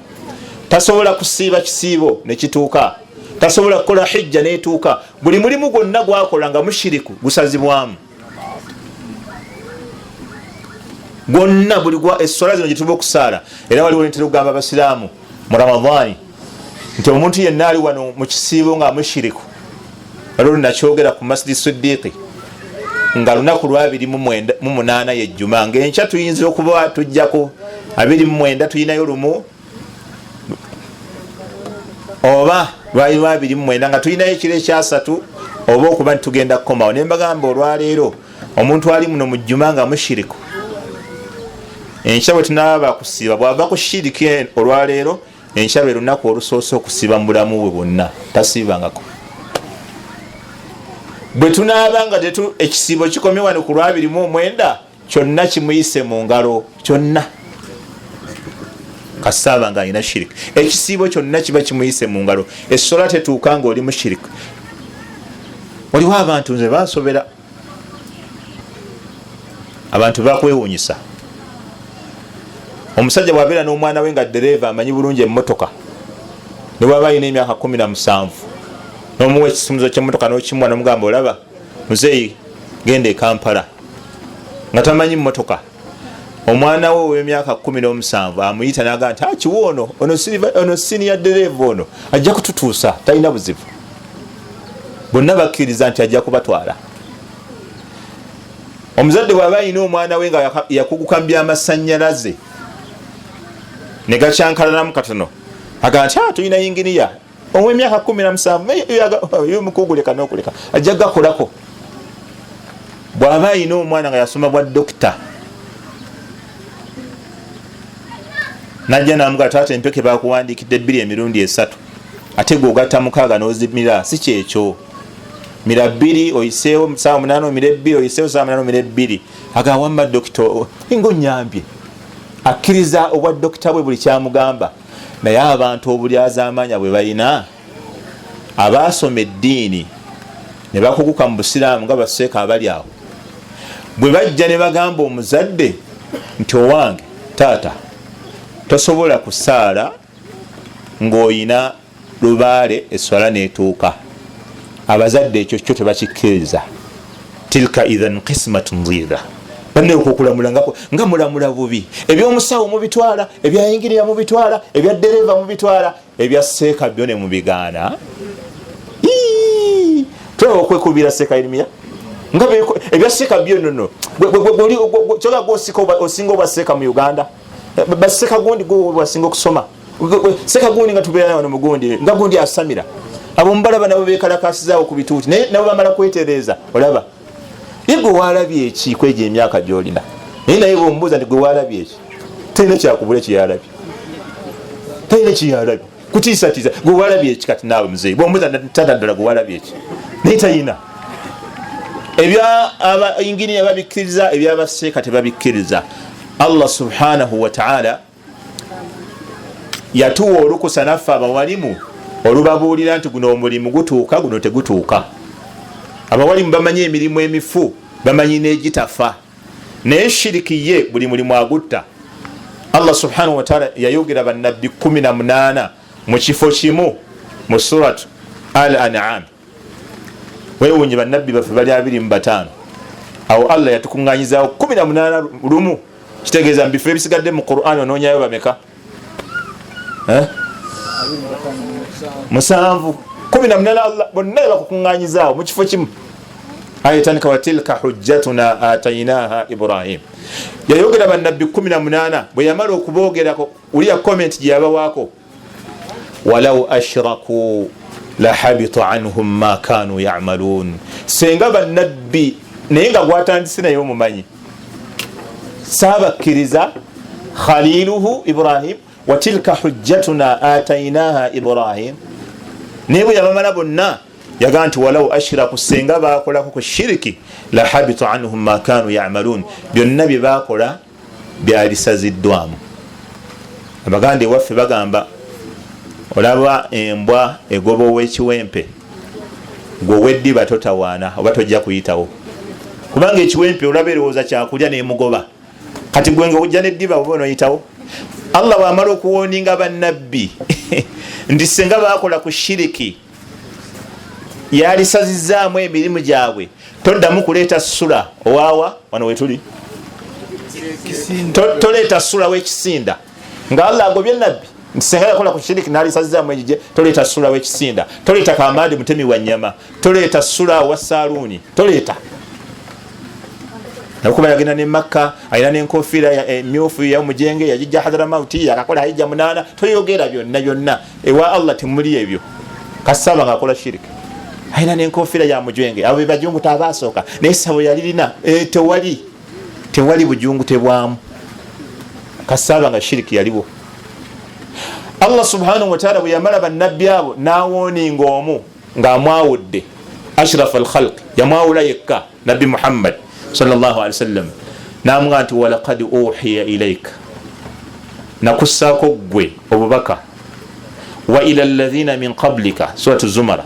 tasobola kusiiba kisiibo nekituuka, tasobola kukola hijja netuuka. Buli mulimu gwonna gwakola nga mushiriku gusazibwamu gwonna. Buli gwa essola zino gituba okusaala era waliwo ntera okugamba abasiraamu mu Ramadhaani nti omuntu yenna ali wano mu kisiibo nga mushiriku. Waliwo nakyogera ku Masjidi Siddiqi nga lunaku lwa 28 yejjuma ng'enkya tuyinza okuba tujjako 29 tuyinayo lumu oba lwali lwa 29 nga tuyinayo ekiro ekyasatu oba okuba ntitugenda kukomawo. Ne mbagamba olwaleero omuntu ali muno mu jjuma nga mushiriku enkya bwe tunaaba kusiiba bw'ava ku shiriki olwaleero enkya lwe lunaku olusoose okusiiba mu bulamu bwe bwonna tasiibangako. Bwe tunaabanga ekisiibo kikomye wano ku lwa 29 kyonna kimuyise mu ngalo kyonna kasaaba nga alina shiriki. Ekisiibo kyonna kiba kimuyise mu ngalo. Essola tetuuka nga oli mushiriki. Waliwo abantu nze basobera abantu bakwewuunyisa. Omusajja bw'abeera n'omwana we nga ddereeva amanyi bulungi emmotoka ne bw'aba alina emyaka 17 n'omuwa ekisumuzo ky'emmotoka n'okimuwa n'omugamba olaba muzeeyi genda e Kampala nga tamanyi mmotoka. Omwana we ow'emyaka 17 amuyita n'agamba nti kiwa ono siniya ddereeva ono ajja kututuusa talina buzibu. Bonna bakkiriza nti ajja kubatwala. Omuzadde bw'aba alina omwana we nga yakuguka mu by'amasannyalaze ne gakyankalanamu katono agamba nti tulina yinginiya ow'emyaka 17 yomukuguleka n'okuleka ajja gakolako. Bw'aba alina omwana nga yasoma bwa dokita najja namugala taata empeke bakuwandiikidde 2 emirundi 3 ate gweogatta 6 n'ozimira si kyekyo. Mira 2 oyiseewo 8 omire 2 oyiseewo 8 omire 2 agamba wamma dokita ng'onyambye akkiriza obwa dokita bwe buli kyamugamba. Naye abantu obulyazaamanya bwe balina abaasoma eddiini ne bakuguka mu busiraamu nga baseeka abali awo bwe bajja ne bagamba omuzadde nti owange taata tosobola kusaala ng'oyina lubaale eswala netuuka, abazadde ekyo kyo tebakikkiriza. tilka idhan qismatun dhiza. banne okukulamula nga mulamula bubi. ebyomusawo mubitwala, ebyayingirira mubitwala, ebyadereva mubitwala, ebyaseeka byo ne mubigaana. Twewa okwekubira seeka irimiya nga ebyaseeka byo nono kyoga osinga obwaseeka mu Uganda, baseeka gundi gwasinga okusoma, seeka gundi nga tubeera wano mugundi nga gundi asamira. abo mubalaba nabo bekalakasizaawo ku bituuti naye nabo bamala kwetereeza. olaba gwe walabye eki kwegyo emyaka gyolina, naye naye bwomubuuza nti gwe walabye eki, talina kyakubula kyeyalabye, talina kyeyalabye kutiisatiisa. gwe walabye eki kati naawe muzeeyi bwomubuuza tataddala gwe walabye eki, naye talina. ebya abayinginiya babikkiriza, ebyabaseeka tebabikkiriza. Allah subhanahu wa ta'ala yatuwa olukusa naffe abawalimu olubabuulira nti guno omulimu gutuuka, guno tegutuuka. abawalimu bamanyi emirimu emifu, bamanyi n'egitafa, naye shiriki ye buli mulimu agutta. Allah subhanahu wa ta'ala yayogera bannabbi 18 mu kifo kimu mu surat Al-An'am. Wewunye bannabbi baffe bali 25. awo Allah yatukuŋŋaanyizaawo 18 lumu. kitegeeza mu bifo ebisigadde mu Qur'an onoonyayo bameka? 7. 18 Allah bonna bakukuŋŋaanyizaawo mu kifo kimu. ayatandika watilka hujjatuna atainaha Ibrahim. yayogera bannabbi 18 bwe yamala okuboogerako uliya comment gye yabawaako, walau ashraku lahabita anhum ma kanu ya'malun. senga bannabbi naye nga gwatandise naye omumanyi sabakkiriza khaliluhu Ibrahim, watilka hujjatuna atainaha Ibrahim. naye bwe yabamala bonna yagaa nti walau ashraku, senga bakolako ku shiriki lahabita anhum ma kanu ya'malun, byonna bye bakola byalisaziddwamu. abaganda ewaffe bagamba olaba embwa egoba ow'ekiwempe gwe ow'eddiba totawaana oba tojja kuyitawo, kubanga ekiwempe olaba erowooza kyakulya nemugoba, kati gwe nga ojja neddiba oba onoyitawo. Allah bwamala okuwooninga bannabbi nti senga bakola ku shiriki yalisazizaamu emirimu gyabwe, toddamu kuleeta sula owaawa wano wetuli, toleeta sula w'ekisinda nga Allah agobye nabbi nti senga yakola ku shiriki nalisazizaamu egije, toleeta sula w'ekisinda, toleeta kamandi mutemi wa nnyama, toleeta sula wa saluuni, toleeta. nakuba yagenda ne Makka alina n'enkofiira emyufu y'omujenge yagijja Hadramauti yakakola hijja 8, toyogera byonna ewa Allah temuli ebyo. kasaba nga akola shiriki alina n'enkofiira ya mujenge, abo bajungu tabasooka naye sabo yalirina tewali bujungu tebwamu, kasaba nga shiriki yaliwo. Allah subhanahu wa ta'ala bwe yamala bannabbi abo n'awooninga omu ng'amwawudde ashraf al-khalq, yamwawula yekka nabbi Muhammad sallallahu alaihi wasallam, namugamba nti walaqad uhiya ilayka, nakussaako gwe obubaka, wa ila alladhina min qablika, surat Zumar,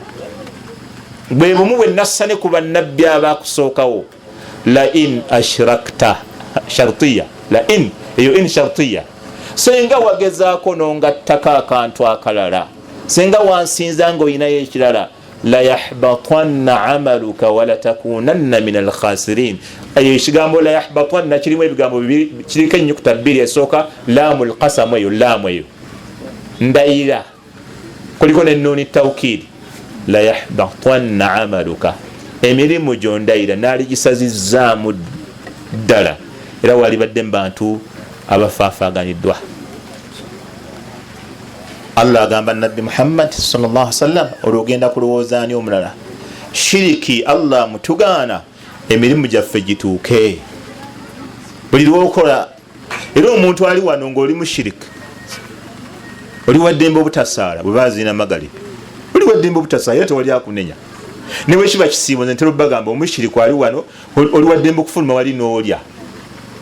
bwe bumu bwe nassa ne ku bannabbi abakusookawo, la in ashrakta, shartiya, la in eyo in shartiya, senga wagezaako n'ongattako akantu akalala, senga wansinza ng'oyinayo ekirala, la yahbatanna amaluka wala takunanna min alkhasirin. ayo ekigambo la yahbatanna kirimu ebigambo bibiri, kiriko ennyukuta 2 esooka laamul qasamu, eyo laamu eyo ndayira, kuliko nennuuni tawkidi, la yahbatanna amaluka, emirimu gyo ndayira naaligisazizaamu ddala, era walibadde mu bantu abafaafaaganiddwa. Allah agamba nabbi Muhammad sallallahu alaihi wasallam olwogenda kulowooza ani omulala shiriki, Allah mutugaana emirimu gyaffe gituuke buli lwokola. era omuntu ali wano ng'oli mushiriki, oli waddembe obutasaala bwe baziina magali, oli waddembe obutasaala era tewali akunenya. ne bwe kiba kisiibo nze ntera obbagamba omushiriki ali wano, oli waddembe okufuluma wali n'olya,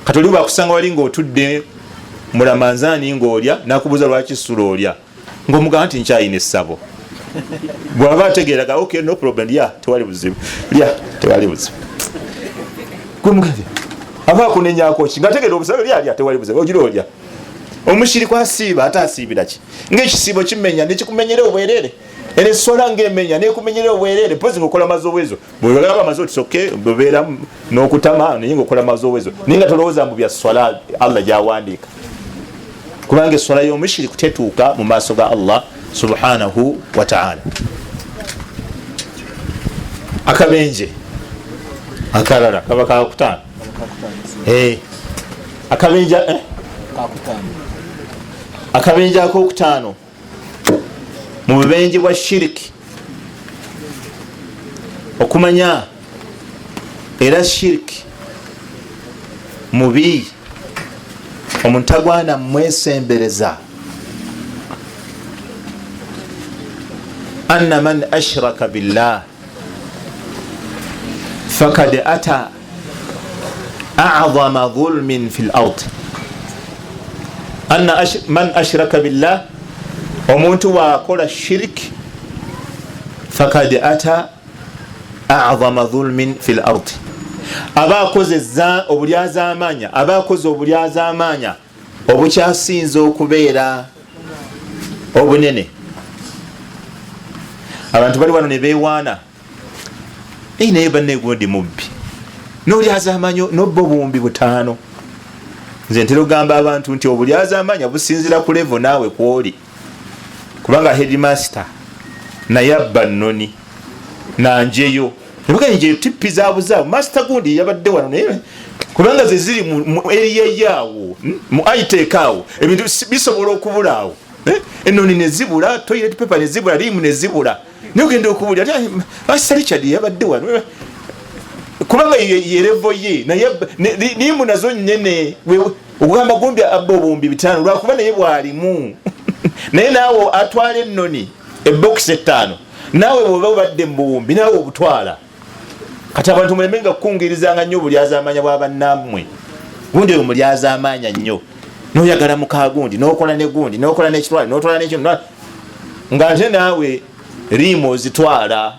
kati oli bwakusanga wali ng'otudde mulamanzaani ng'olya nakubuuza lwaki sula olya, ng'omugamba nti nkyayina essabo, bw'aba ategeeraga okay no problem, lya tewali buzibu, lya tewali buzibu. Gwe mugabe aba kunenyako ki ngategera obusabe lyali atewali busabe ogirolya omushiriki asiiba ate asiibira ki ng'ekisiibo kimenya nekikumenyera obwerere era essola ng'emenya nekumenyera obwerere pozi ngaokola mazobwezo bwegaba amaze otisoke bebeera n'okutama naye ngaokola mazobwezo naye nga tolowooza mbu bya swala Allah gyawandiika kubanga essola y'omushiriki tetuuka mu maaso ga Allah subhanahu wa ta'ala. Akabenje akalala kaba kakutaano akabenja akabenje akokutaano mu bubenje bwa shiriki okumanya era shiriki mubi omuntu agwana mwesembereza anna man ashraka billah fakad ata a'zama dhulmin fil ard. Anna man ashraka billah omuntu wakola shiriki fakad ata a'zama dhulmin fil ard aba akozeza obulyazamanya aba akoze obulyazamanya obukyasinza okubeera obunene. Abantu bali wano ne beewaana naye banne gundi mubbi n'olyazamanya nobba obuwumbi butaano. Nze ntera ogamba abantu nti obulyazamanya businzira ku levo naawe kwoli kubanga headmaster naye abba nnoni nanjeyo njeyo tippi zabuzaabu master gundi yabadde wano naye kubanga ze ziri mu area yaawo mu aiteeka awo ebintu bisobola okubulaawo ennoni ne zibula toilet paper ne zibula limu ne zibula naye ogenda okubulya Master Richard yabadde wano kubanga yerevo ye naye limu nazo nnene ogamba gumbi abba obuwumbi bitaano lwakuba naye bwalimu naye naawe atwala ennoni ebokisi ettaano naawe bwoba obadde mu buwumbi naawe obutwala. Kati abantu mulemenga kukungirizanga nnyo obulyazamanya bw'abannammwe gundi oyo mulyazamanya nnyo n'oyagala muka gundi n'okola ne gundi n'okola n'ekitwala n'otola n'ekyo nga nte naawe limu ozitwala.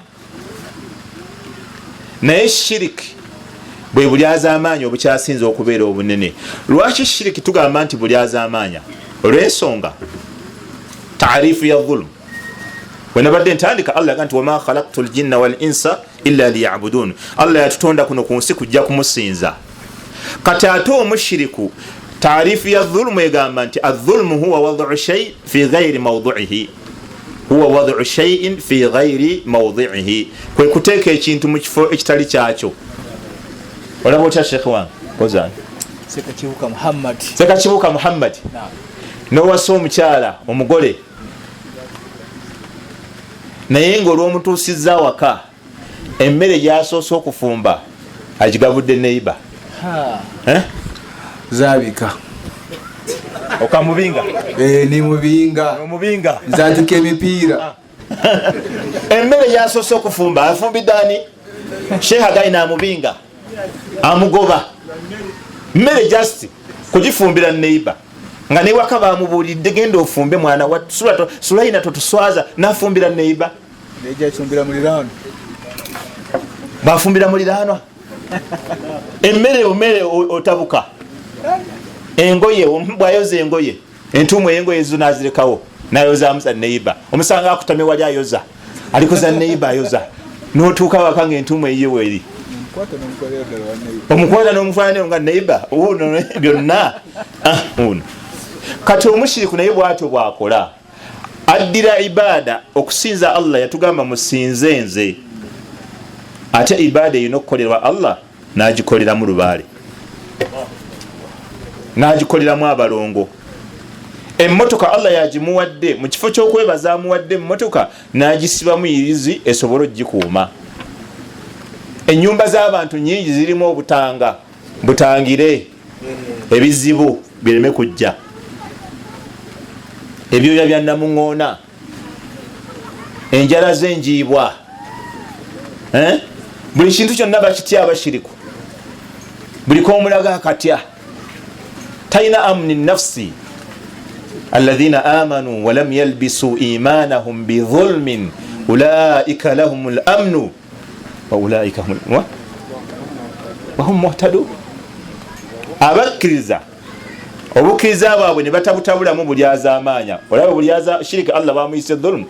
Naye shiriki bwe bulyazamanya obukyasinza okubeera obunene. Lwaki shiriki tugamba nti bulyazamanya? Olw'ensonga taarifu ya dhulm wenabadde ntandika Allah ganti wama khalaqtu ljinna wal insa illa liya'budun. Allah yatutonda kuno ku nsi kujja kumusinza. Kati ate omushiriku taarifu ya dhulmu egamba nti adh-dhulmu huwa wad'u shay fi ghayri mawdu'ihi huwa wad'u shay'in fi ghayri mawdu'ihi kwe kuteeka ekintu mu kifo ekitali kyakyo. Olaba otya Sheikh wange kozani Sekakibuuka Muhammad n'owasa omukyala omugole naye ng'olw'omutuusizza waka emmere gyasoose okufumba agigabudde neiba zabika okamubinga ni mubinga nzandika emipiira emmere gyasoose okufumba afumbidde ani? Sheikh Agai n'amubinga amugoba mmere just kugifumbira neiba nga newaka bamubuulidde genda ofumbe mwana wa Sulaina totuswaza nafumbira neiba bafumbira muliraanwa emmere otabuka engoye bwayoza engoye entuumu ey'engoye ezo nazirekawo nayozamuza neiba omusanga akutamye wali ayoza alikoza neiba ayoza n'otuuka waka nga entuumu eyiye weeri omukwata n'omufaanane nga neiba uno byonna uno. Kati omushiriku naye bwatyo bwakola addira ibada okusinza Allah yatugamba musinze nze ate ibada eyo n'okukolerwa Allah n'agikoleramu lubaale n'agikoleramu abalongo. Emmotoka Allah yagimuwadde mu kifo ky'okwebaza amuwadde emmotoka n'agisibamu irizi esobole ogikuuma. Ennyumba z'abantu nnyingi zirimu obutanga butangire ebizibu bireme kujja ebyoya bya namuŋŋoona enjala z'enjiibwa buli kintu kyonna bakitya abashiriku buli komulaga akatya talina amni nafsi alladhina amanu walam yalbisu imanahum bidhulmin ulaika lahum lamnu wa ulaika hum muhtadun. abakkiriza obukkiriza bwabwe ne batabutabulamu bulyaza amaanya olaba bulyaza shirika Allah bamuyise dhulm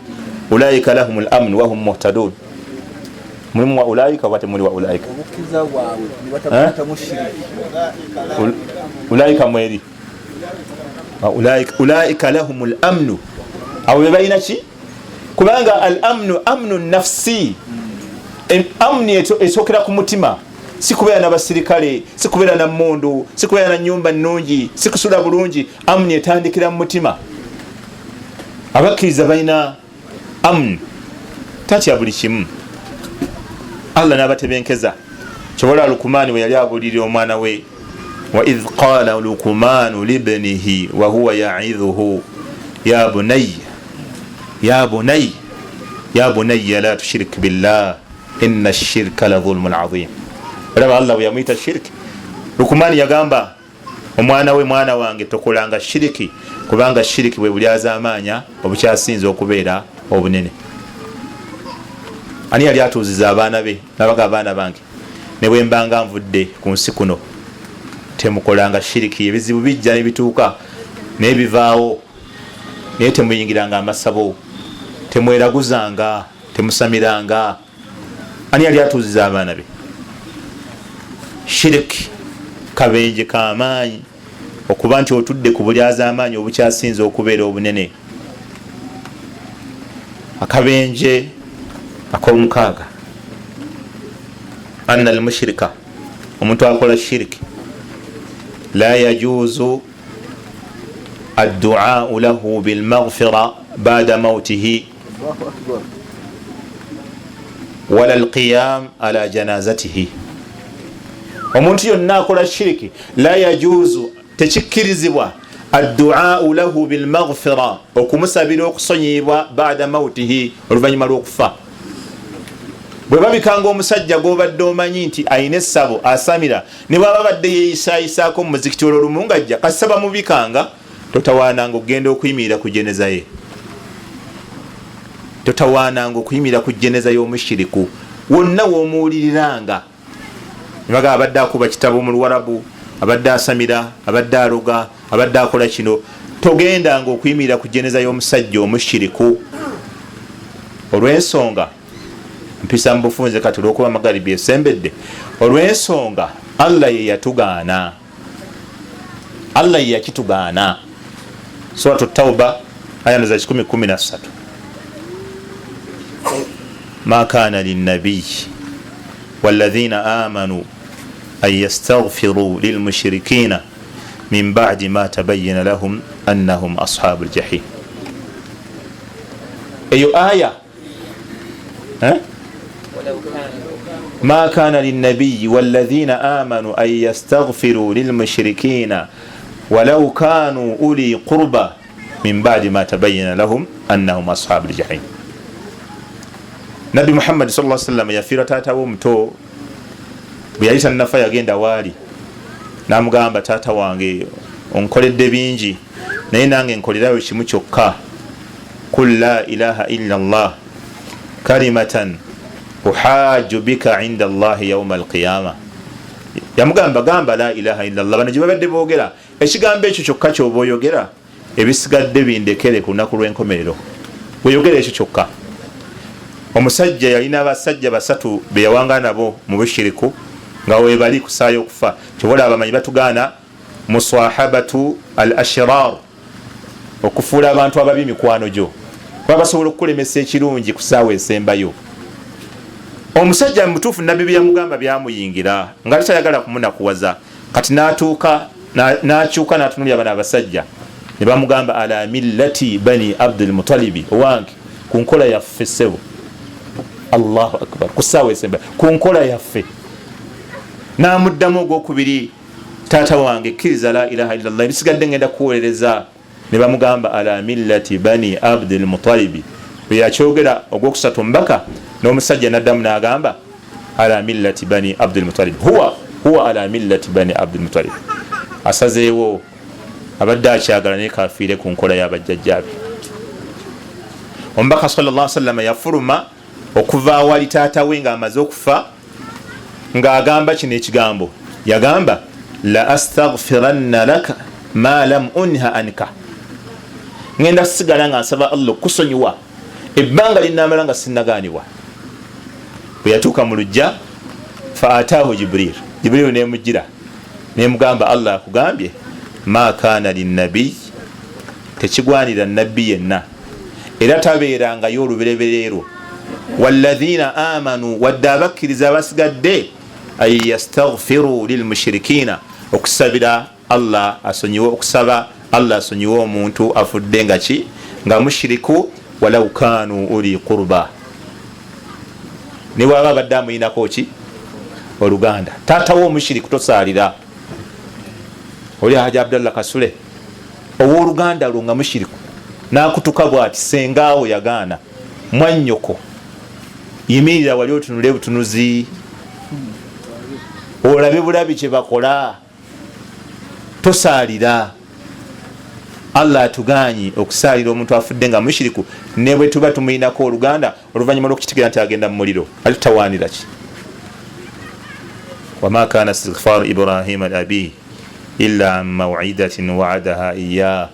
ulaika lahumul amn wa hum muhtadun mulimu wa ulaika wate muli wa ulaika obukkiriza bwabwe ne batabutamu shirika ulaika mweri ulaika lahumul amn abo bebalina ki kubanga al amnu nafsi amni esokera ku mutima si kubeera n'abasirikale si kubeera na mmundu si kubeera na nyumba nnungi si kusula bulungi amni etandikira mu mutima abakkiriza balina amni tatya buli kimu Allah n'abatebenkeza kyobola Lukumani we yali abulirira omwana we wa idh qala Lukumanu libnihi wa huwa ya'idhuhu ya bunayya la tushrik billah inna ash-shirka la dhulmun 'adhim. Olaba Allah bwe yamuyita shiriki. Lukumani yagamba omwana we mwana wange tokolanga shiriki kubanga shiriki bwe bulyaza amaanya obukyasinza okubeera obunene. Ani yali atuuziza abaana be nabaga abaana bange ne bwe mbanga nvudde ku nsi kuno temukolanga shiriki ebizibu bijja ne bituuka n'ebivaawo naye temuyingiranga amasabo temweraguzanga temusamiranga. Ani yali atuuziza abaana be shiriki kabenje k'amaanyi okuba nti otudde ku bulyaza amaanyi obukyasinza okubeera obunene. Akabenje ak'omukaaga anna al-mushrika omuntu akola shiriki la yajuzu ad-du'a lahu bil maghfira ba'da mawtihi wala al-qiyam ala janazatihi. Omuntu yonna akola shiriki la yajuzu tekikkirizibwa ad-du'a lahu bil maghfira okumusabira okusonyibwa ba'da mawtihi oluvanyuma lw'okufa. Bwe babikanga omusajja g'obadde omanyi nti ayina essabo asamira ne bwaba badde yeeyisayisaako mu muzikiti olwolumu ng'ajja kasaba mubikanga totawaananga okugenda okuyimirira ku jeneza ye. Totawaananga okuyimirira ku jeneza y'omushiriku wonna w'omuwuliriranga nibaga abadde akuba kitabo mu Luwarabu abadde asamira abadde aloga abadde akola kino togendanga okuyimirira ku jeneza y'omusajja omushiriku olw'ensonga mpisa mbufunze kati olw'okuba magaribi esembedde olw'ensonga Allah ye yatugaana. Allah ye yakitugaana. Suratu Tauba aya za 10:13 ma kana linnabiy walladhina amanu an yastaghfiru lilmushrikina min ba'di ma tabayyana lahum annahum ashabul jahim. Eyo aya ما كان للنبي والذين آمنوا أن يستغفروا للمشركين ولو كانوا أولي قربى من بعد ما تبين لهم أنهم أصحاب الجحيم. نبي محمد صلى الله عليه وسلم يفير تاتاو متو bweyayita nafa yagenda waali namugamba taata wange onkoledde bingi naye nange nkolerayo kimu kyokka kul la ilaha illa Allah kalimatan uhaju bika inda Allah yawma alqiyama. Yamugamba gamba la ilaha illa Allah. Bano gibabadde boogera ekigambo ekyo kyokka kyoba oyogera ebisigadde bindekere ku lunaku lw'enkomerero weyogera ekyo kyokka. Omusajja yalina abasajja basatu be yawanga nabo mu bushiriku nga webali kusaayo okufa kyobola abamanyi batugaana muswahabatu al ashrar okufuula abantu ababi mikwano gyo kuba basobola okukulemesa ekirungi ku ssaawa esembayo. Omusajja mutuufu nabbi byamugamba byamuyingira nga tayagala kumunakuwaza kati n'atuuka n'akyuka n'atunulya bano abasajja ne bamugamba ala millati bani Abdul Mutalibi owange ku nkola yaffe ssebo. Allahu akbar ku ssaawa esembayo ku nkola yaffe. N'amuddamu ogwokubiri taata wange kkiriza la ilaha illallah ebisigadde ngenda kuwolereza ne bamugamba ala millati bani Abdul Mutalibi. Bwe yakyogera ogwokusatu mbaka n'omusajja n'addamu n'agamba ala millati bani Abdul Muttalib huwa ala millati bani Abdul Muttalib. Asazeewo abadde akyagala naye kafiire ku nkola y'abajjajjaabe. Omubaka sallallahu alaihi wasallam yafuluma okuva awali taata we ng'amaze okufa ng'agamba kino ekigambo yagamba la astaghfiranna laka ma lam unha anka, ngenda sigala nga nsaba Allah kusonyiwa ebbanga linamala nga sinnaganibwa. Bwe yatuuka mu lujja fa ataahu Jibril nemujira nemugamba Allah akugambye ma kana linnabiy, tekigwanira nabbi yenna era tabeerangayo olubereberero walladhina amanu wadde abakkiriza abasigadde ay yastaghfiru lilmushrikina, okusabira Allah asonyiwe, okusaba Allah asonyiwe omuntu afudde nga ki nga mushiriku walau kanu uli qurba, ne bwaba abadde amuyinako ki oluganda. Taatawo omushiriku tosaalira. Oli Haji Abdallah Kasule owooluganda lwo nga mushiriku nakutuka bwati sengaawo yagaana mwannyoko yimirira wali otunule butunuzi olabe bulabi kye bakola, tosaalira. Allah atuganye okusaalira omuntu afudde nga mushiriku ne bwe tuba tumuyinako oluganda oluvannyuma lw'okukitegera nti agenda mu muliro alitutawaanira ki? wama kana istighfaru Ibrahima li abihi illa an maw'idatin wa'adaha iyyah.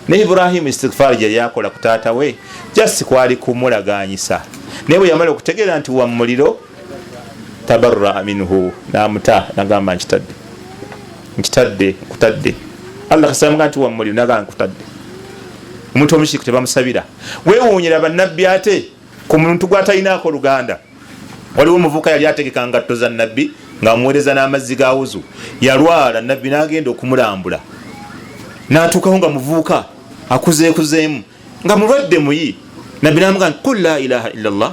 Ne Ibrahim istighfar gye yakola ku taata we just kwali kumulaganyisa, naye bwe yamala okutegeera nti wa muliro tabarra minhu namuta nagamba nkitadde kutadde. Allah kasanga nti wa muliro nagamba nkutadde. Omuntu omushiriku tebamusabira. Weewuunyira bannabbi ate ku muntu gw'atalinako oluganda. Waliwo omuvuka yali ategeka ngatto za nabbi ng'amuweereza n'amazzi ga wuzu, yalwala nabbi n'agenda okumulambula, n'atuukaho nga muvuuka akuzeekuzeemu nga mulwadde muyi. Nabbi n'amugamba qul la ilaha illa Allah,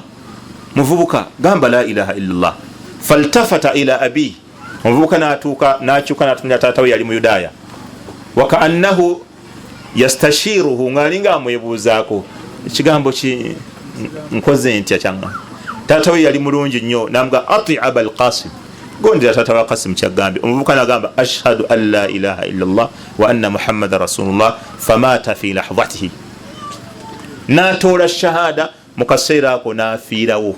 muvubuka gamba la ilaha illa Allah. Faltafata ila abi, omuvubuka n'akyuka n'atunira taata we yali mu Yudaaya, wakaannahu yastashiruhu, ng'alinga amwebuuzaako ekigambo ki nkoze ntya kyanga. Taata we yali mulungi nnyo, n'amuga ati abal qasim, gondera taata wa Qasim kyagambye. Omuvubuka n'agamba ashhadu an la ilaha illa Allah wa anna Muhammada rasulullah, famata fi lahdhatihi, n'atoola shahada mu kaseera ako n'afiirawo.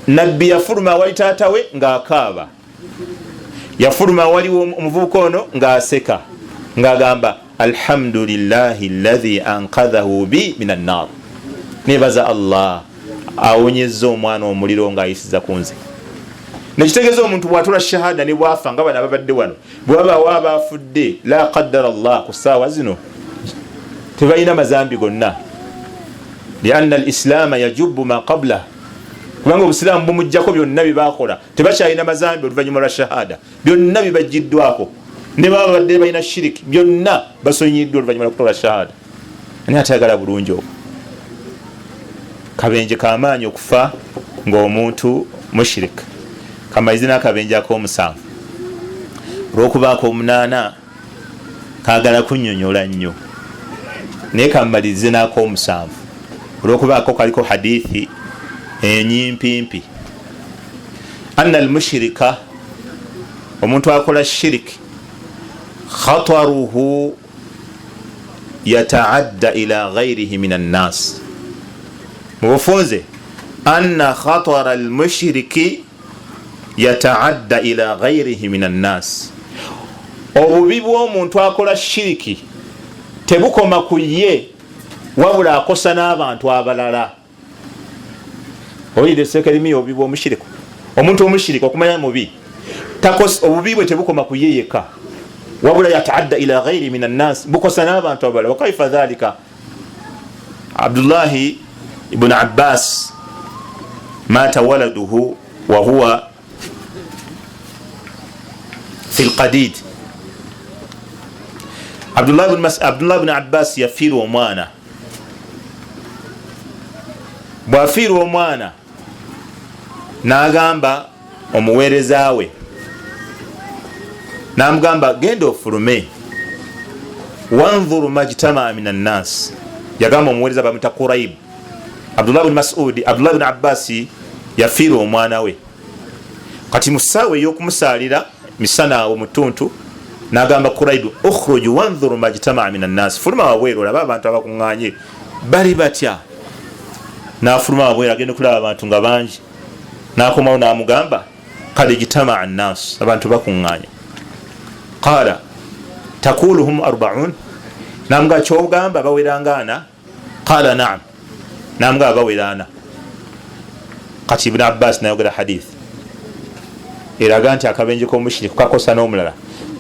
Nabbi yafuluma wali taata we ng'akaaba, yafuluma waliwo omuvubuka ono ng'aseka ng'agamba alhamdulillahi alladhi anqadhahu bi minan nar, nebaza Allah awonyezza omwana omuliro ng'ayisiza ku nze. Nekitegeeza omuntu bw'atula shahada ne bwafa nga bano ababadde wano bw'abaawo abaafudde la qaddara Allah ku ssaawa zino tebalina mazambi gonna, lianna al-islaama yajubu ma qabla, kubanga obusiraamu bumujjako byonna bye baakola, tebakyalina mazambi oluvannyuma lwa shahada, byonna bibajjiddwako. Ne baba badde balina shiriki byonna basonyiddwa oluvannyuma lw'okutola shahada. Ani atayagala bulungi okwo? Kabenje kamaanyi okufa ng'omuntu mushirika. Kamalize n'akabenje ak'omusanvu. Olw'okubaako omunaana kaagala kunnyonnyola nnyo, naye kamalize n'ak'omusanvu olw'okubaako kaliko hadithi enyimpimpi. Anna al-mushirika, omuntu akola shiriki, khataruhu yataadda ila ghayrihi min an-nas. Mubufunze anna khatara al-mushriki yataadda ila ghayrihi min an-nas. Obubi bw'omuntu akola shiriki tebukoma ku ye, wabula akosa n'abantu abalala. Oyide sekelimi obubi bw'omushiriku. Omuntu omushiriki okumanya mubi, takosa obubi bwe tebukoma ku ye yekka, wabula yataadda ila ghayri min an-nas, bukosa n'abantu abalala. Wa kaifa dhalika? Abdullah ibn Abbas mata waladuhu wa huwa fi al-qadid. Abdullah ibn Abbas yafiirwa omwana. Bwafiirwa omwana n'agamba omuweereza we, n'amugamba genda ofulume, wanzuru majtama min an-nas. Yagamba omuweereza bamuta Quraib. Abdullah ibn Abbas yafiirwa omwana we, kati mu ssaawa ey'okumusaalira misana awo mutuntu, n'agamba Quraib ukhruj wanzuru majtama min an-nas, fuluma wabweru olaba abantu abakuŋŋaanye bali batya. N'afuluma wabweru agenda okulaba abantu nga bangi, n'akomawo n'amugamba kad ijtama an-nas, abantu bakuŋŋaanye. qala takuluhum 40 namga kyogamba bawerangana qala naam namga bawerana kati ibn abbas nayogera hadith eraga nti akabenje k'omushiriku kakosa n'omulala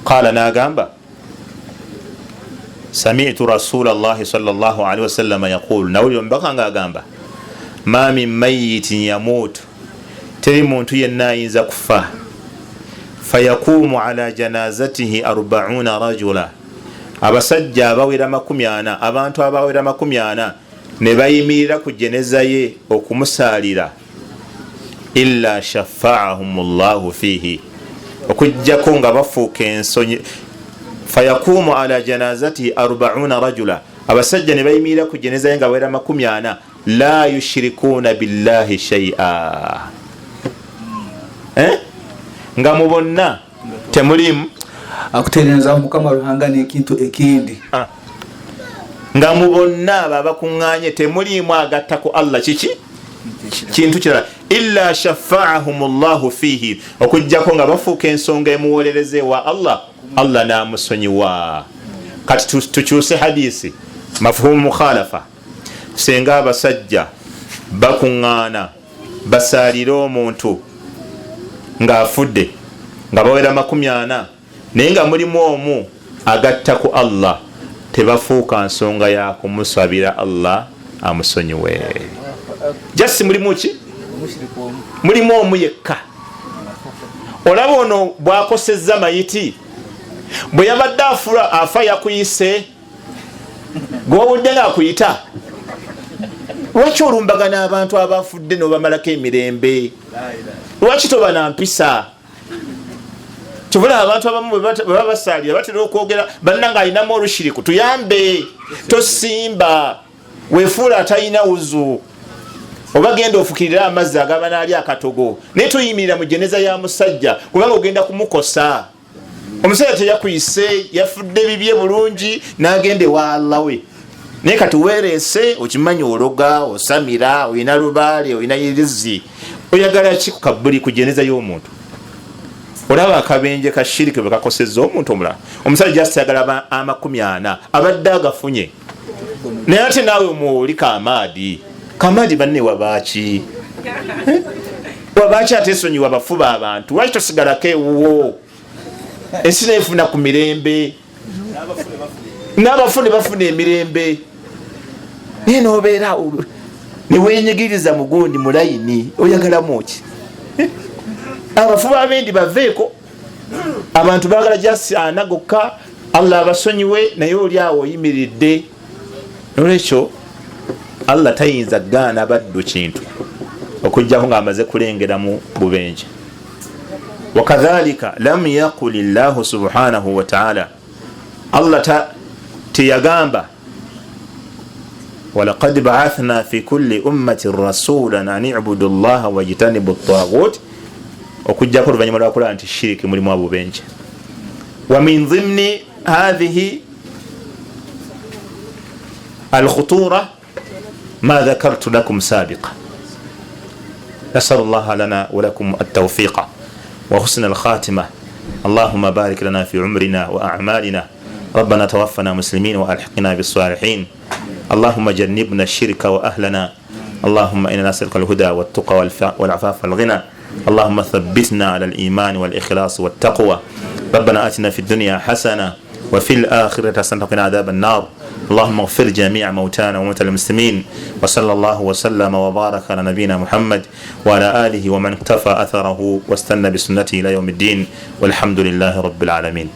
qala nagamba sami'tu rasulallahi sallallahu alaihi wasallam yaqul nawulira omubaka nga agamba ma min mayitin yamuutu teri muntu yenna ayinza kufa fayakumu ala janazatihi 40 rajula abasajja abawera 40 abantu abawera 40 ne bayimirira ku jeneza ye okumusalira illa shafa'ahum llahu fihi okujjako nga bafuuka ensonyi fayakumu ala janazatihi 40 rajula abasajja ne bayimirira ku jeneza ye nga bawera 40 la yushirikuuna billahi shay'a nga mubonna temulimu akutereeza mukama Ruhanga n'ekintu ekindi nga mubonna babakuŋŋaanye temulimu agatta ku Allah kiki kintu kirala illa shafa'ahum llahu fihi okujjako nga bafuuka ensonga emuwolereze wa Allah namusonyiwa. Kati tukyuse hadisi mafhumu mukhalafa senga abasajja bakuŋŋaana basalire omuntu ng'afudde nga bawera 40 naye nga mulimu omu agatta ku Allah tebafuuka nsonga ya kumusabira Allah amusonyiwe. Jasi mulimu ki? Mulimu omu yekka. Olaba ono bwakosezza mayiti bwe yabadde afa yakuyise gwowudde ngaakuyita lwaki olumbagana abantu abafudde nobamalako emirembe? Lwaki toba na mpisa? Tubula abantu abamu bwe basalira batera okwogera bannanga alinamu olushiriku tuyambe tosimba wefuula atalina wuzu oba genda ofukirira amazzi agaba naali akatogo naye toyimirira mu jeneza ya musajja kubanga ogenda kumukosa. Omusajja teyakuyise yafudde bibye bulungi n'agende wa Allah we naye kati weerese okimanyi ologa osamira olina lubaale olina yirizi oyagala ki ku kabuli ku jeneza y'omuntu? Olaba akabenje ka shiriki bwe kakosezza omuntu omulala. Omusajja asagala 40 abadde agafunye naye ate naawe muwoli kamadi banne wabaki wabaki atesonyiwa bafuba abantu lwaki tosigalako ewuwo ensi nefuna ku mirembe n'abafune bafuna emirembe naye nobeera newenyigiriza mugundi mulayini oyagalamu ki? Abafuba abendi baveeko abantu bagala jasi anagokka Allah abasonyiwe naye oli awo oyimiridde. Nolwekyo Allah tayinza gaana baddu kintu okujjako ng'amaze kulengeramu bubenje. Wakadhalika lam yaquli llahu subhanahu wa ta'ala Allah teyagamba walaqad ba'athna fi kulli ummatin rasulan an i'budu allaha wajtanibu at-taghut okujjako oluvanyuma lwakulaba nti shiriki mulimu abubenje. Wa min dhimni hadhihi al-khutura ما ذكرت لكم سابقا. نسأل الله لنا ولكم التوفيق وحسن الخاتمة. اللهم بارك لنا في عمرنا وأعمالنا. ربنا توفنا مسلمين وألحقنا بالصالحين. اللهم جنبنا الشرك وأهلنا. اللهم إنا نسألك الهدى والتقى والعفاف والغنى. اللهم ثبتنا على الإيمان والإخلاص والتقوى. ربنا آتنا في الدنيا حسنة وفي الآخرة حسنة وقنا عذاب النار. اللهم اغفر جميع موتانا وموتى المسلمين وصلى الله وسلم وبارك على نبينا محمد وعلى آله ومن اقتفى أثره واستنى بسنته إلى يوم الدين والحمد لله رب العالمين.